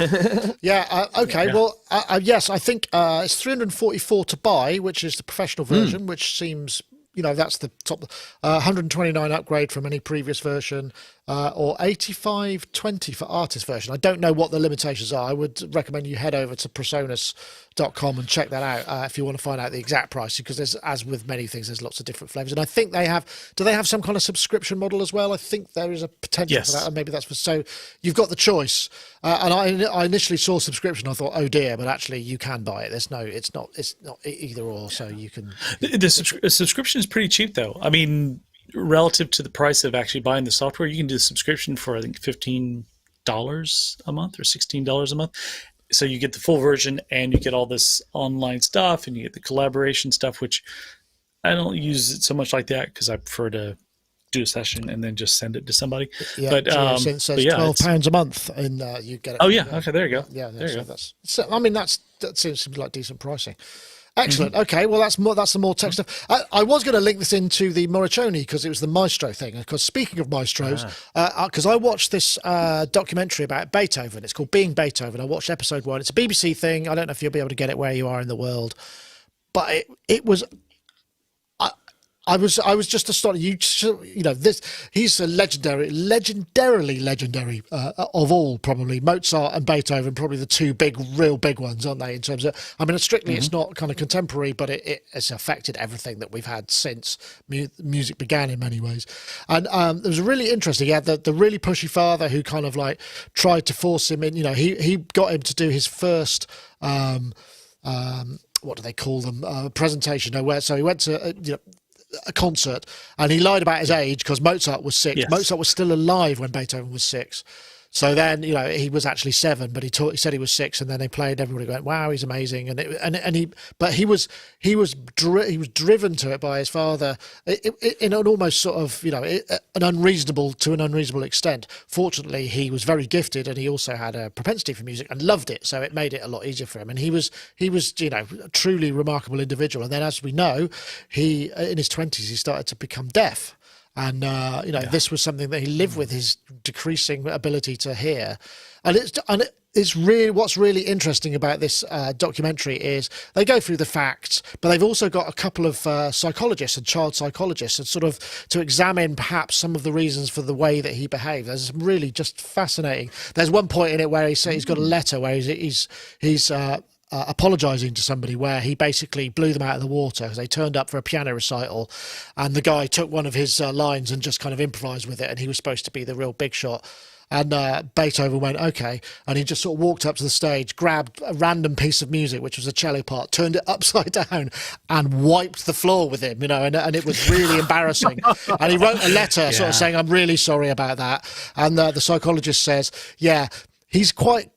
Yeah. Okay. Yeah. Well, yes, I think it's $344 to buy, which is the professional version, which seems, that's the top. 129 upgrade from any previous version, or 85.20 for artist version. I don't know what the limitations are. I would recommend you head over to presonus.com and check that out if you want to find out the exact price, because there's, as with many things, there's lots of different flavors. And I think do they have some kind of subscription model as well? I think there is a potential for that, and maybe that's so you've got the choice. And I initially saw subscription, I thought, oh dear, but actually you can buy it. It's not either or. So you can. The subscription is pretty cheap though. I mean, relative to the price of actually buying the software, you can do the subscription for I think $15 a month or $16 a month. So you get the full version and you get all this online stuff and you get the collaboration stuff, which I don't use it so much like that because I prefer to do a session and then just send it to somebody. Yeah, but it says £12 a month and you get it. Oh yeah, okay, there you go. Yeah, there you go. That seems to be like decent pricing. Excellent. Okay, well that's the more tech stuff. I was going to link this into the Morricone because it was the Maestro thing. Because speaking of maestros, because I watched this documentary about Beethoven. It's called Being Beethoven. I watched episode 1. It's a BBC thing. I don't know if you'll be able to get it where you are in the world, but it was. I was just astonished. You know, he's a legendarily legendary of all, probably Mozart and Beethoven, probably the two real big ones, aren't they? In terms of, I mean, strictly it's not kind of contemporary, but it's affected everything that we've had since music began in many ways. And it was really interesting. He had the really pushy father who kind of like tried to force him in. You know, he got him to do his first. What do they call them? Presentation. So he went to a concert, and he lied about his age because Mozart was 6. Yes. Mozart was still alive when Beethoven was 6. So then, you know, he was actually 7, but he said he was 6, and then they played. Everybody went, "Wow, he's amazing!" He was driven to it by his father in an almost sort of, you know, an unreasonable extent. Fortunately, he was very gifted, and he also had a propensity for music and loved it, so it made it a lot easier for him. And he was you know, a truly remarkable individual. And then, as we know, he in his 20s he started to become deaf. And, you know, this was something that he lived with, his decreasing ability to hear. And it's really, what's really interesting about this documentary is they go through the facts, but they've also got a couple of psychologists and child psychologists, and sort of to examine perhaps some of the reasons for the way that he behaved. There's some really just fascinating. There's one point in it where he's got a letter where he's apologising to somebody, where he basically blew them out of the water because they turned up for a piano recital, and the guy took one of his lines and just kind of improvised with it, and he was supposed to be the real big shot. And Beethoven went, okay, and he just sort of walked up to the stage, grabbed a random piece of music, which was a cello part, turned it upside down and wiped the floor with him, you know, and it was really embarrassing. And he wrote a letter sort of saying, "I'm really sorry about that." And the psychologist says, yeah, he's quite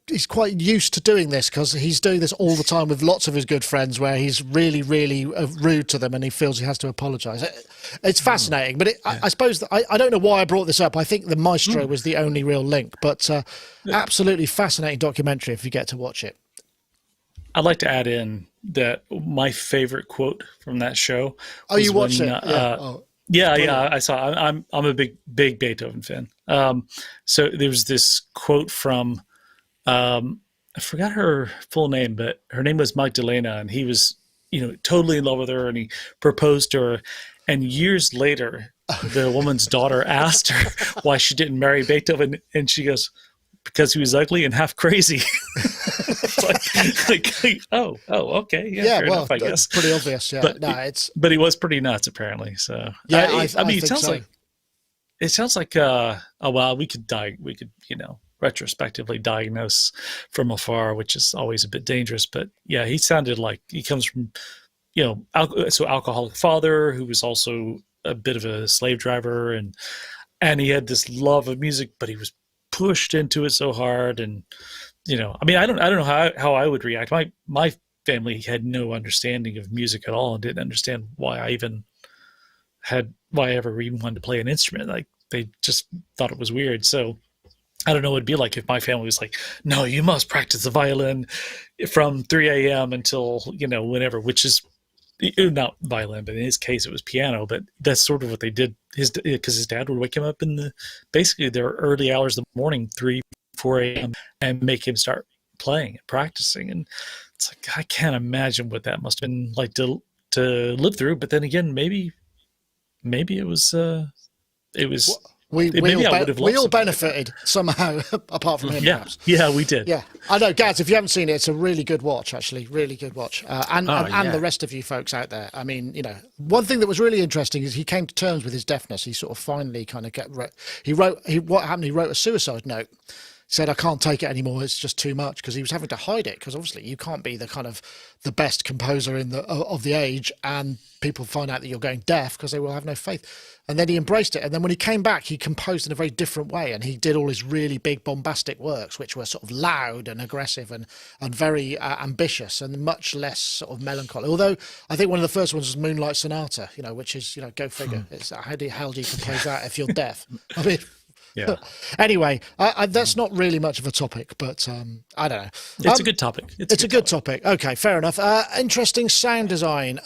used to doing this because he's doing this all the time with lots of his good friends, where he's really, really rude to them, and he feels he has to apologise. It's fascinating, but I suppose that I don't know why I brought this up. I think the Maestro was the only real link, but absolutely fascinating documentary if you get to watch it. I'd like to add in that my favorite quote from that show. Oh, you watched it? Yeah, I saw. I'm a big Beethoven fan. So there was this quote from I forgot her full name, but her name was Magdalena, and he was, you know, totally in love with her, and he proposed to her. And years later, the woman's daughter asked her why she didn't marry Beethoven, and she goes, "Because he was ugly and half crazy." Oh, okay, yeah, fair enough, I guess. Pretty obvious, yeah. But he was pretty nuts, apparently. So yeah, I mean, it sounds like well, we could, you know, retrospectively diagnose from afar, which is always a bit dangerous. But yeah, he sounded like he comes from, you know, alcoholic father who was also a bit of a slave driver, and he had this love of music, but he was pushed into it so hard. And, you know, I mean, I don't know how I would react. My family had no understanding of music at all, and didn't understand why I ever even wanted to play an instrument. Like, they just thought it was weird. So I don't know what it'd be like if my family was like, "No, you must practice the violin from 3 a.m. until, you know, whenever," which is not violin, but in his case it was piano. But that's sort of what they did, because his dad would wake him up in basically their early hours of the morning, 3, 4 a.m., and make him start playing and practicing. And it's like, I can't imagine what that must have been like to live through. But then again, maybe it was we all benefited somehow, apart from him, perhaps. Yeah, we did. Yeah, I know, Gaz, if you haven't seen it, it's a really good watch, actually, really good watch. And the rest of you folks out there. I mean, you know, one thing that was really interesting is he came to terms with his deafness. He sort of finally kind of he wrote a suicide note. Said, "I can't take it anymore. It's just too much," because he was having to hide it. Because obviously, you can't be the best composer of the age, and people find out that you're going deaf, because they will have no faith. And then he embraced it. And then when he came back, he composed in a very different way, and he did all his really big bombastic works, which were sort of loud and aggressive and very ambitious, and much less sort of melancholy. Although I think one of the first ones was Moonlight Sonata, you know, which is, you know, go figure. It's how the hell do you compose that if you're deaf? I mean. Yeah. Anyway, that's not really much of a topic, but I don't know. It's a good topic. It's a good topic. Okay, fair enough. Interesting sound design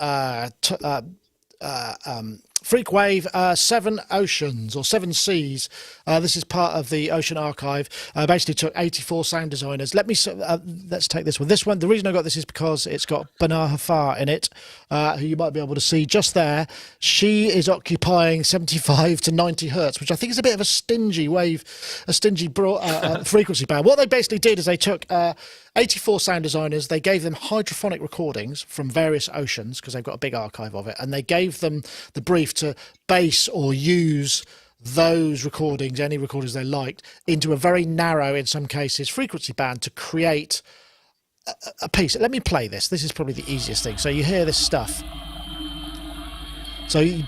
Freak Wave, 7 Oceans or 7 Seas. This is part of the Ocean Archive. Basically took 84 sound designers. Let's take this one. This one, the reason I got this is because it's got Benar Hafar in it, who you might be able to see just there. She is occupying 75 to 90 hertz, which I think is a bit of a stingy frequency band. What they basically did is they took 84 sound designers, they gave them hydrophonic recordings from various oceans because they've got a big archive of it, and they gave them the brief to base or use those recordings, any recordings they liked, into a very narrow, in some cases, frequency band to create a piece. Let me play this. This is probably the easiest thing. So you hear this stuff.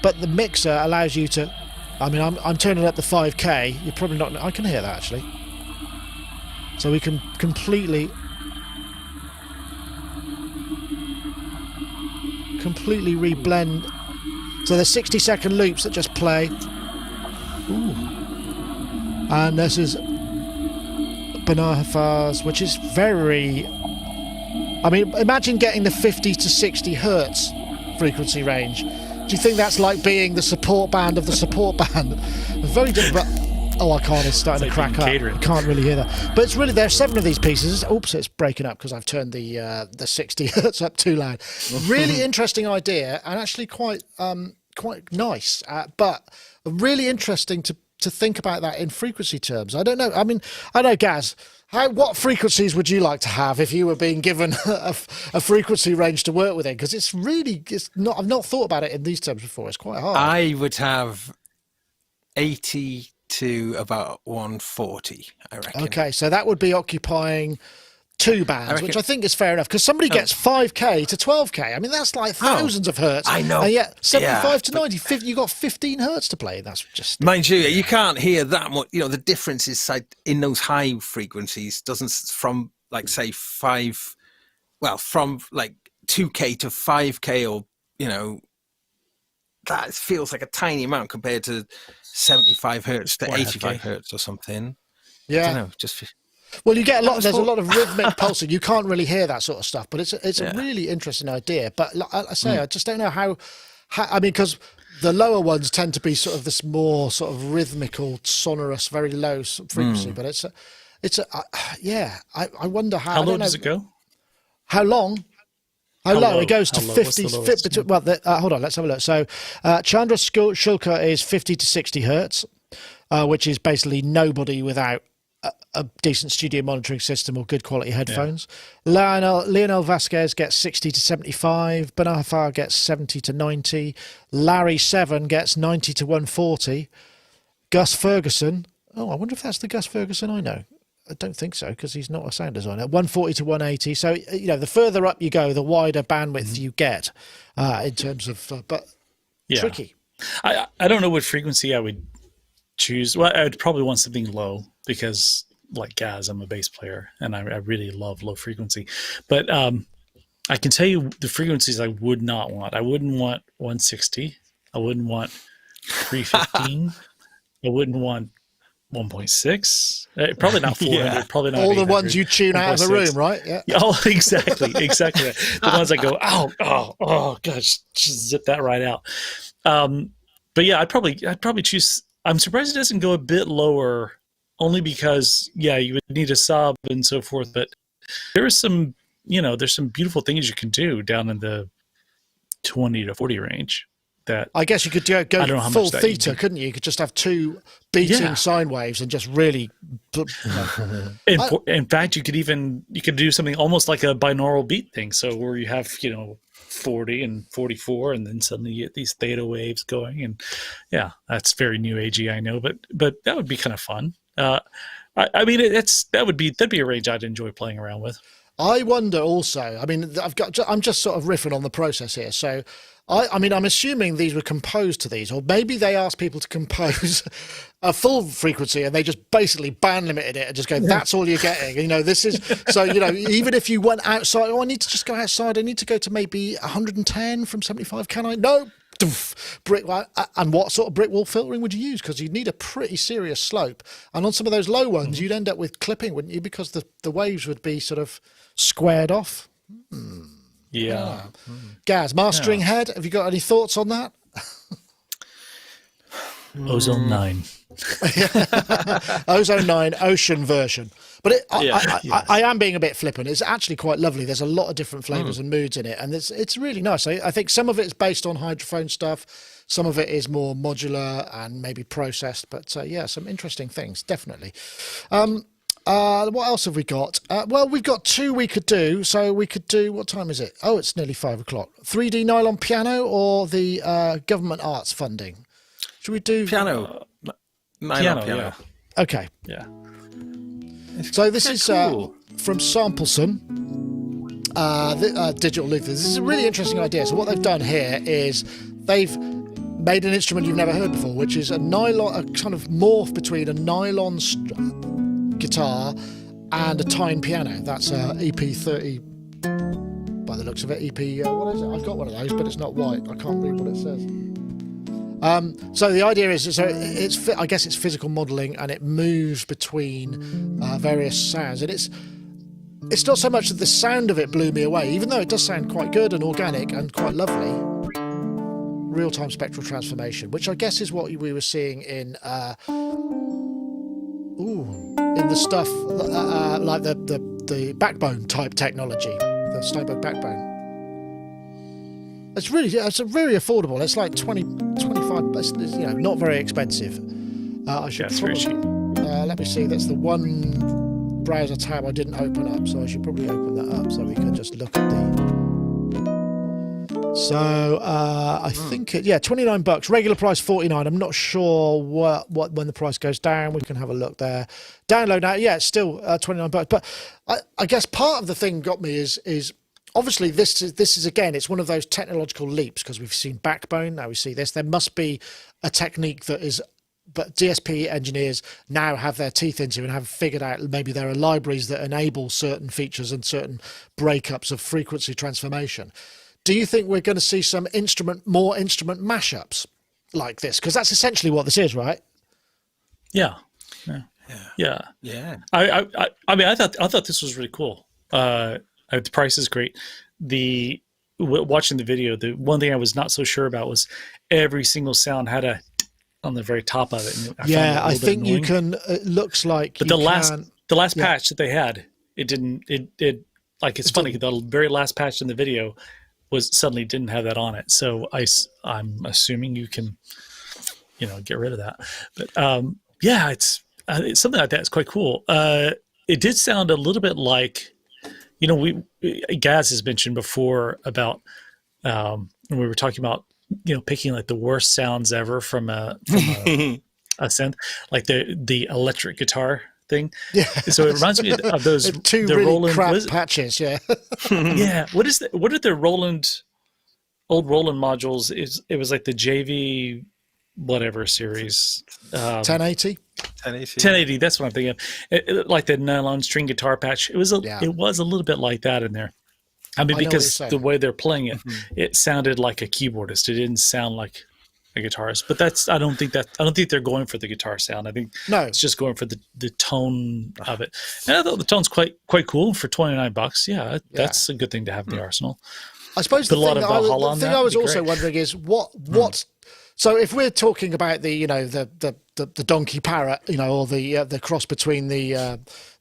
But the mixer allows you to, I mean, I'm turning up the 5K. You're probably not, I can hear that actually. So we can completely reblend. So there's 60-second loops that just play. Ooh. And this is Benar Hafar's, which is very, I mean, imagine getting the 50 to 60 hertz frequency range. Do you think that's like being the support band of the support band? Very different. Oh, I can't. It's starting to crack up. I can't really hear that. But it's really, there are 7 of these pieces. Oops, it's breaking up because I've turned the 60 hertz up too loud. Really interesting idea, and actually quite nice. But really interesting to think about that in frequency terms. I don't know. I mean, I know, Gaz. What frequencies would you like to have if you were being given a frequency range to work within? Because it's not. I've not thought about it in these terms before. It's quite hard. I would have 80 to about 140, I reckon. Okay, so that would be occupying 2 bands, which I think is fair enough, because somebody gets 5K to 12K. I mean, that's like thousands of hertz. I know. And yet 75 to 90, you got 15 hertz to play. That's just... Mind you can't hear that much. You know, the difference is like in those high frequencies doesn't from like, say, from like 2K to 5K, or, you know, that feels like a tiny amount compared to 75 hertz to 85 hertz or something. Yeah. I don't know, just... Well, you get there's a lot of rhythmic pulsing. You can't really hear that sort of stuff, but it's a really interesting idea. But like I say, I just don't know how I mean, because the lower ones tend to be sort of this more sort of rhythmical, sonorous, very low frequency. But I wonder how. How low does it go? How long? How low? It goes to How low? 50. What's the lowest? Hold on, let's have a look. So Chandra Shulker is 50 to 60 hertz, which is basically nobody without a decent studio monitoring system or good quality headphones. Yeah. Lionel Vasquez gets 60 to 75. Benar Hafar gets 70 to 90. Larry 7 gets 90 to 140. Gus Ferguson. Oh, I wonder if that's the Gus Ferguson I know. I don't think so, because he's not a sound designer. 140 to 180. So, you know, the further up you go, the wider bandwidth you get in terms of, tricky. I don't know what frequency I would choose. Well, I would probably want something low, because like Gaz, I'm a bass player and I really love low frequency. But I can tell you the frequencies I would not want. I wouldn't want 160. I wouldn't want 315. I wouldn't want 1.6. Probably not 400. Probably not all the ones you tune out of the room, right? Yeah. Oh, exactly. The ones that go, oh, gosh, just zip that right out. But yeah, I'd probably choose. I'm surprised it doesn't go a bit lower, only because, you would need a sub and so forth. But there's some beautiful things you can do down in the 20 to 40 range. That I guess you could go full theta, couldn't you? You could just have 2 beating sine waves and just really. In fact, you could do something almost like a binaural beat thing. So where you have 40 and 44, and then suddenly you get these theta waves going, and that's very new agey, I know, but that would be kind of fun. I mean, that'd be a range I'd enjoy playing around with. I wonder also. I mean, I'm just sort of riffing on the process here. So, I mean, I'm assuming these were composed to these, or maybe they asked people to compose a full frequency and they just basically band limited it and just go, that's all you're getting. This is, so, even if you went outside, I need to just go outside. I need to go to maybe 110 from 75. Can I? No. Brick. And what sort of brick wall filtering would you use? Because you'd need a pretty serious slope. And on some of those low ones, you'd end up with clipping, wouldn't you? Because the waves would be sort of squared off. Yeah. Gaz, mastering head, have you got any thoughts on that? Ozone 9. Ozone 9 Ocean version. But Yes. I am being a bit flippant. It's actually quite lovely. There's a lot of different flavors and moods in it, and it's really nice. I think some of it is based on hydrophone stuff. Some of it is more modular and maybe processed. But yeah, some interesting things, definitely. What else have we got? Well, we've got two we could do. So we could do, what time is it? Oh, it's nearly 5 o'clock. 3D nylon piano or the government arts funding? Should we do Piano. Nylon piano. Yeah. Okay. Yeah. So this is cool. from Sampleson, digital loop. This is a really interesting idea. So what they've done here is they've made an instrument you've never heard before, which is a nylon, a kind of morph between a nylon guitar and a tine piano. That's EP30 by the looks of it. EP, what is it? I've got one of those, but it's not white. I can't read what it says. So the idea is, I guess it's physical modelling, and it moves between various sounds. And it's not so much that the sound of it blew me away, even though it does sound quite good and organic and quite lovely. Real-time spectral transformation, which I guess is what we were seeing in the stuff like the backbone type technology, the Steinberg backbone. It's very affordable. It's like 25, it's, not very expensive. I should It's very cheap. let me see, that's the one browser tab I didn't open up, so I should probably open that up so we can just look at So I think $29, regular price $49. I'm not sure what when the price goes down. We can have a look there. Download now, yeah, it's still $29. But I guess part of the thing got me is obviously this is again, it's one of those technological leaps, because we've seen backbone, now we see this. There must be a technique but DSP engineers now have their teeth into and have figured out maybe there are libraries that enable certain features and certain breakups of frequency transformation. Do you think we're going to see some more instrument mashups like this? Because that's essentially what this is, right? Yeah. I mean, I thought this was really cool. The price is great. Watching the video, the one thing I was not so sure about was every single sound had a on the very top of it. And I think you can. It looks like. But the last patch that they had, it didn't. It like it's funny. The very last patch in the video suddenly didn't have that on it. So I'm assuming you can, get rid of that. But it's something like that. It's quite cool. It did sound a little bit like, Gaz has mentioned before about when we were talking about picking like the worst sounds ever from a synth, like the electric guitar thing. Yeah. So it reminds me of those two really Roland, crap patches. Yeah. Yeah. What are the old Roland modules? It was like the JV whatever series. 1080. 1080. That's what I'm thinking of. Like the nylon string guitar patch. It was a little bit like that in there. I mean, because the way they're playing it, it sounded like a keyboardist. It didn't sound like a guitarist. But I don't think they're going for the guitar sound. I think it's just going for the tone of it. And I thought the tone's quite cool for $29. Yeah, that's a good thing to have in the arsenal. I suppose the thing I was also wondering is what. So if we're talking about the the donkey parrot, or the cross between the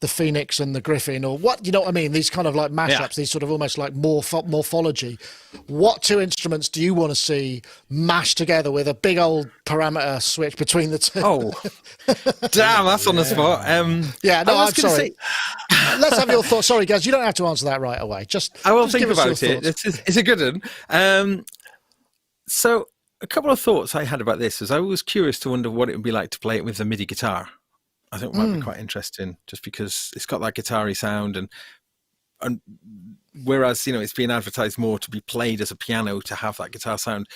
phoenix and the griffin, or what, what I mean, these kind of like mashups, these sort of almost like morphology. What two instruments do you want to see mashed together with a big old parameter switch between the two? Oh, damn, that's on the spot. I'm sorry. Let's have your thoughts. Sorry, guys, you don't have to answer that right away. I will think about it. It's a good one. So. A couple of thoughts I had about this is I was curious to wonder what it would be like to play it with a MIDI guitar. I think it might be quite interesting, just because it's got that guitar-y sound, and whereas it's being advertised more to be played as a piano to have that guitar sound.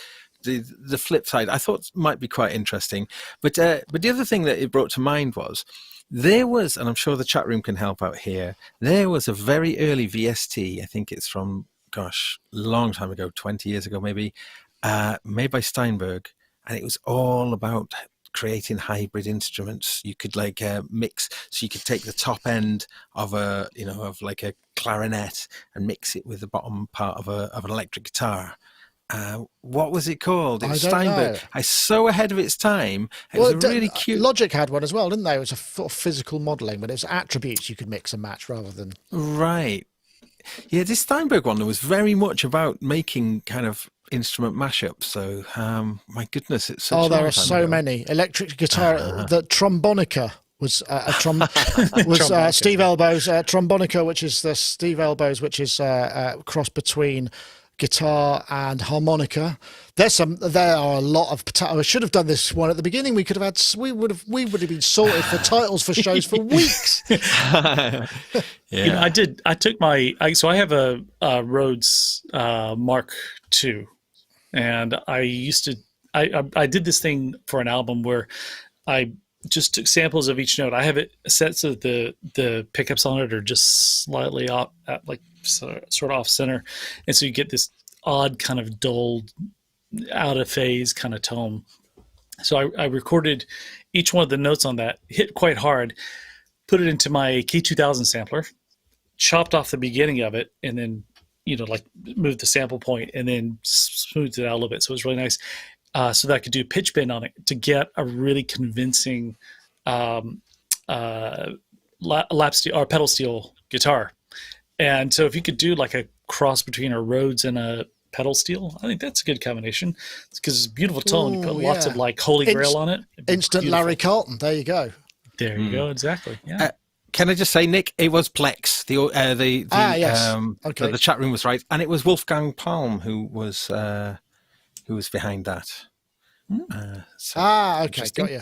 The flip side I thought might be quite interesting, but the other thing that it brought to mind was there was, and I'm sure the chat room can help out here. There was a very early VST. I think it's from a long time ago, 20 years ago maybe. Made by Steinberg, and it was all about creating hybrid instruments. You could mix, so you could take the top end of a clarinet and mix it with the bottom part of an electric guitar, What was it called? It was I don't Steinberg. know. It's so ahead of its time. It was a really cute. Logic had one as well, didn't they? It was a sort of physical modelling, but it was attributes you could mix and match rather than. Right. Yeah, this Steinberg one was very much about making kind of instrument mashups. So, my goodness, it's such There are so many. Electric guitar, the trombonica was Steve Elbow's trombonica, which is the Steve Elbow's, which is a cross between guitar and harmonica. There are a lot of. I should have done this one at the beginning. We would have been sorted for titles for shows for weeks. Yeah. I took so I have a Rhodes Mark II, and I did this thing for an album where I just took samples of each note. I have it set so that the pickups on it are just slightly off, sort of off center, and so you get this odd kind of dulled, out of phase kind of tone. So I recorded each one of the notes on that, hit quite hard, put it into my K2000 sampler, chopped off the beginning of it, and then moved the sample point and then smoothed it out a little bit. So it was really nice. So that I could do pitch bend on it to get a really convincing lap steel or pedal steel guitar. And so if you could do like a cross between a Rhodes and a pedal steel, I think that's a good combination because it's a beautiful tone. You put lots of like Holy Grail on it. Instant beautiful. Larry Carlton. There you go. There you go. Exactly. Yeah. Can I just say, Nick, it was Plex. Yes. Okay. The chat room was right, and it was Wolfgang Palm who was behind that. Okay, got you.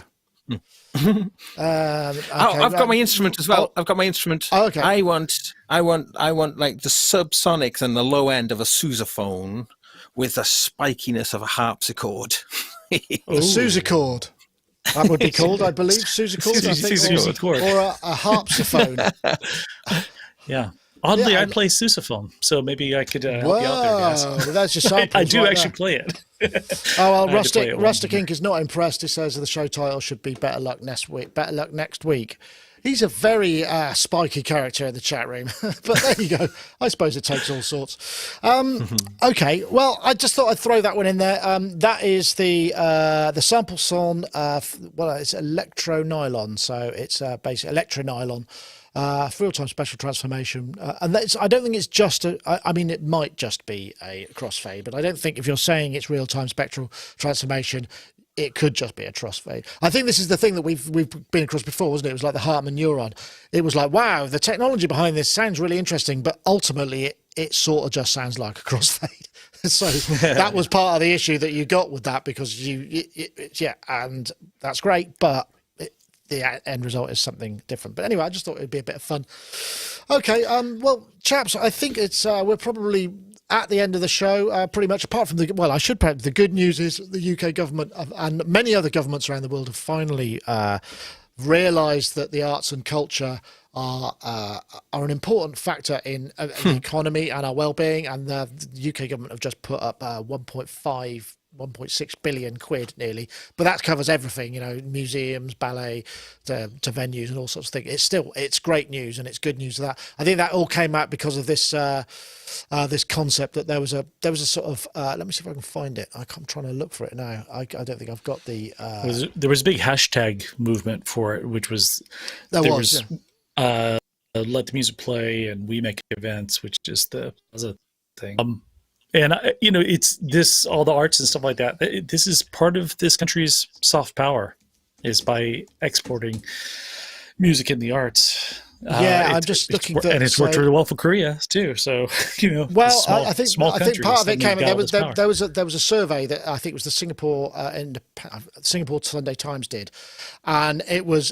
Okay. I've got my instrument as well. I've got my instrument. Okay. I want like the subsonics and the low end of a sousaphone with the spikiness of a harpsichord. A sousaphone. That would be called, I believe, sousaphone, or a harpsiphone. Yeah. Oddly, I play sousaphone, so maybe I could help you out there, guys. That's your sample. I do actually play it. Rustic Ink is not impressed. He says the show title should be "Better Luck Next Week." Better luck next week. He's a very spiky character in the chat room, but there you go. I suppose it takes all sorts. Okay, well, I just thought I'd throw that one in there. That is the Sampleson. It's electro nylon, so it's basically electro nylon. Real-time special transformation, and I don't think it's just it might just be a crossfade, but I don't think if you're saying it's real-time spectral transformation, it could just be a crossfade. I think this is the thing that we've been across before, wasn't it? It was like the Hartman neuron. It was like, wow, the technology behind this sounds really interesting, but ultimately it sort of just sounds like a crossfade. So that was part of the issue that you got with that, because and that's great, but the end result is something different. But anyway, I just thought it'd be a bit of fun. Okay, well, chaps, I think it's we're probably at the end of the show, pretty much. Apart from the good news is the UK government and many other governments around the world have finally realised that the arts and culture are an important factor in the economy and our well-being. And the UK government have just put up 1.6 billion quid nearly, but that covers everything, museums, ballet, to venues and all sorts of things. It's great news, and it's good news that I think that all came out because of this this concept that there was a sort of let me see if I can find it. I'm trying to look for it now. I don't think I've got the there was a big hashtag movement for it, which was let the music play and we make events, which is the other thing. And it's this, all the arts and stuff like that. This is part of this country's soft power, is by exporting music and the arts. I'm just looking, and it's worked really well for Korea too. So well, I think part of it came. There was a survey that I think it was the Singapore Sunday Times did, and it was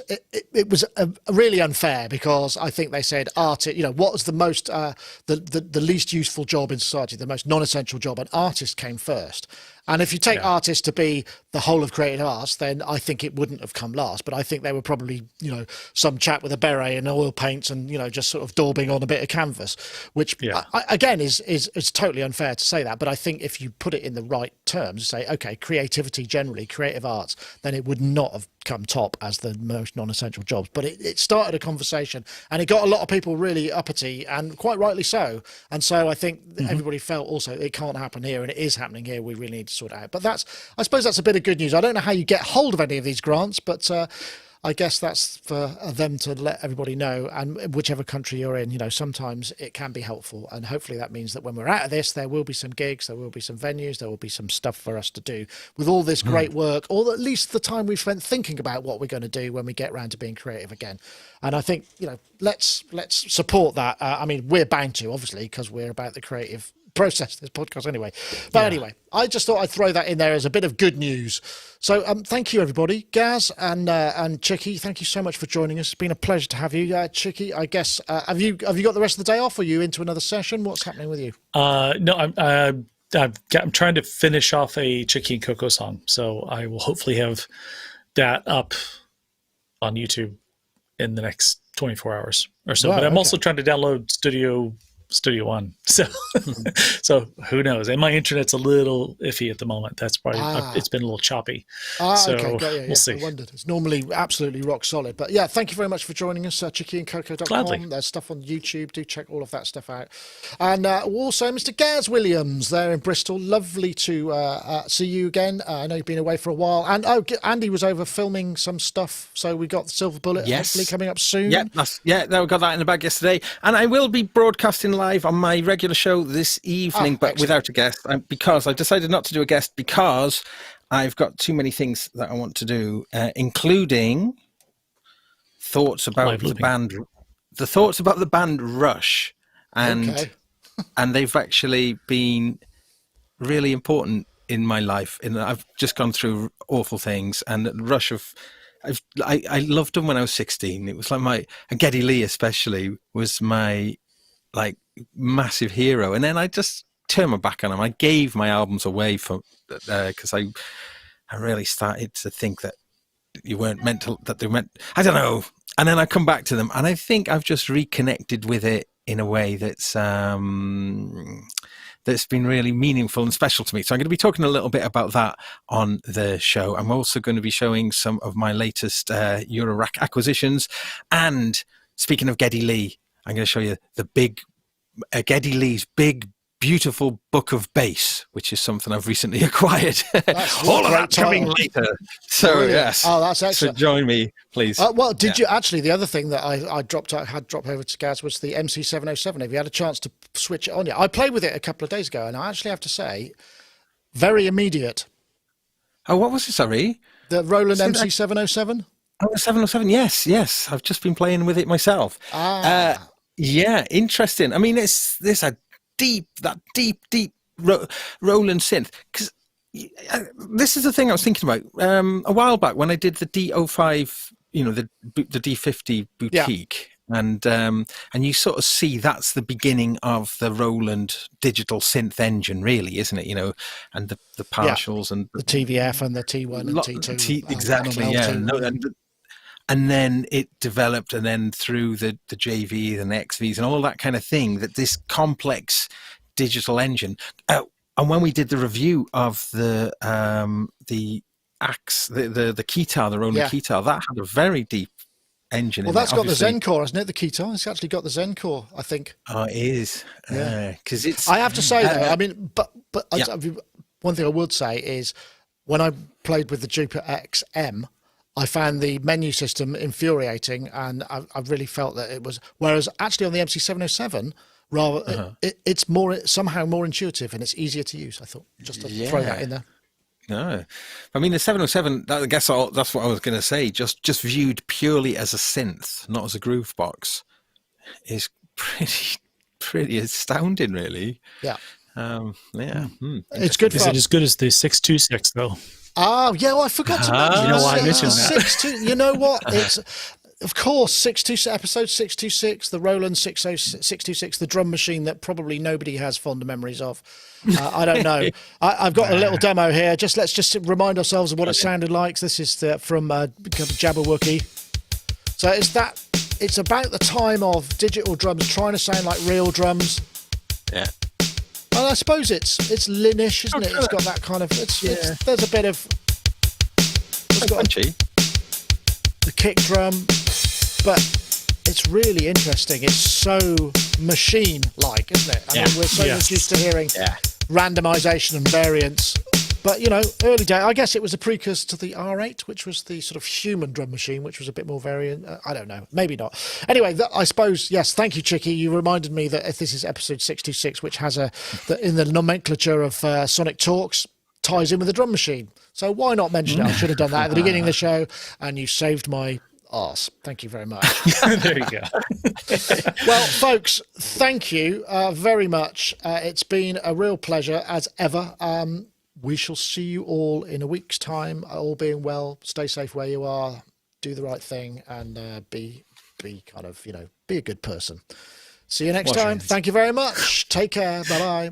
really unfair, because I think they said art. What was the most the least useful job in society, the most non-essential job, and artist came first. And if you take artists to be the whole of creative arts, then I think it wouldn't have come last. But I think they were probably, some chap with a beret and oil paints and, just sort of daubing on a bit of canvas, which again is totally unfair to say that. But I think if you put it in the right terms, say, okay, creativity generally, creative arts, then it would not have come top as the most non-essential jobs. But it started a conversation, and it got a lot of people really uppity, and quite rightly so. And so I think everybody felt also it can't happen here, and it is happening here. We really need to sort it out. But I suppose that's a bit of good news. I don't know how you get hold of any of these grants, but I guess that's for them to let everybody know, and whichever country you're in, sometimes it can be helpful, and hopefully that means that when we're out of this, there will be some gigs, there will be some venues, there will be some stuff for us to do with all this great work, or at least the time we've spent thinking about what we're going to do when we get around to being creative again. And I think, let's support that. I mean, we're bound to, obviously, because we're about the creative process, this podcast anyway. But anyway, I just thought I'd throw that in there as a bit of good news. So thank you, everybody. Gaz and Chicky, thank you so much for joining us. It's been a pleasure to have you. Chicky, I guess, have you got the rest of the day off? Or are you into another session? What's happening with you? No, I'm trying to finish off a Chicky and Coco song, so I will hopefully have that up on YouTube in the next 24 hours or so. But I'm also trying to download Studio One, so who knows? And my internet's a little iffy at the moment. That's probably it's been a little choppy. So we'll see. I wondered. It's normally absolutely rock solid. But yeah, thank you very much for joining us. ChickyandCoco.com. Gladly. There's stuff on YouTube. Do check all of that stuff out. And also, Mr. Gaz Williams there in Bristol. Lovely to see you again. I know you've been away for a while. And Andy was over filming some stuff. So we got the Silver Bullet hopefully coming up soon. We got that in the bag yesterday. And I will be broadcasting live on my regular show this evening, but without a guest, because I decided not to do a guest because I've got too many things that I want to do, including thoughts about the band Rush, and they've actually been really important in my life. I've just gone through awful things, and Rush I loved them when I was 16. It was like Geddy Lee especially was my massive hero, and then I just turned my back on them. I gave my albums away because I really started to think that they were meant. I don't know. And then I come back to them, and I think I've just reconnected with it in a way that's been really meaningful and special to me. So I'm going to be talking a little bit about that on the show. I'm also going to be showing some of my latest Eurorack acquisitions. And speaking of Geddy Lee, I'm going to show you Geddy Lee's big, beautiful book of bass, which is something I've recently acquired. All of that coming later. So brilliant. Yes. Oh, that's excellent. So join me, please. Did you actually? The other thing that I had dropped over to Gaz was the MC707. Have you had a chance to switch it on yet? I played with it a couple of days ago, and I actually have to say, very immediate. Oh, what was it? Sorry, the Roland MC707. Oh, the 707. Yes. I've just been playing with it myself. Yeah, interesting. I mean, it's a deep Roland synth, because this is the thing I was thinking about a while back when I did the D05, the D50 boutique, and you sort of see that's the beginning of the Roland digital synth engine, really, isn't it? And the partials and the TVF and the T1 and T2, exactly, and then it developed, and then through the JV and XVs and all that kind of thing, that this complex digital engine. And when we did the review of the Axe, the Keytar, the Roland Keytar, that had a very deep engine. Well, that's got the Zen core, hasn't it? The Keytar, it's actually got the Zen core, I think. Oh, it is. Yeah, because it's. I have to say though, I mean, but one thing I would say is when I played with the Jupiter XM, I found the menu system infuriating, and I really felt that it was. Whereas actually on the MC707, it's somehow more intuitive and it's easier to use. I thought just to throw that in there. No, I mean the 707. I guess that's what I was going to say. Just viewed purely as a synth, not as a groove box, is pretty astounding, really. Yeah. It's good. Is it as good as the 626 though? Oh, yeah, well, I forgot to mention. You know why I mentioned that? You know what? It's, of course, 626, episode 626, the Roland 626, the drum machine that probably nobody has fonder memories of. I don't know. I've got a little demo here. Let's just remind ourselves of what it sounded like. This is from Jabberwocky. So it's about the time of digital drums trying to sound like real drums. Yeah. I suppose it's Linish, isn't it? It's got that kind of. There's a bit of. It's got punchy. The kick drum, but it's really interesting. It's so machine-like, isn't it? I mean, we're so much used to hearing randomization and variance. But, early day, I guess it was a precursor to the R8, which was the sort of human drum machine, which was a bit more variant. I don't know. Maybe not. Anyway, I suppose, yes, thank you, Chicky. You reminded me that if this is episode 626, which has in the nomenclature of Sonic Talks, ties in with the drum machine. So why not mention it? I should have done that at the beginning of the show, and you saved my arse. Thank you very much. There you go. Well, folks, thank you very much. It's been a real pleasure, as ever. We shall see you all in a week's time. All being well, stay safe where you are, do the right thing, and be kind of, be a good person. See you next time. Thank you very much. Take care. Bye-bye.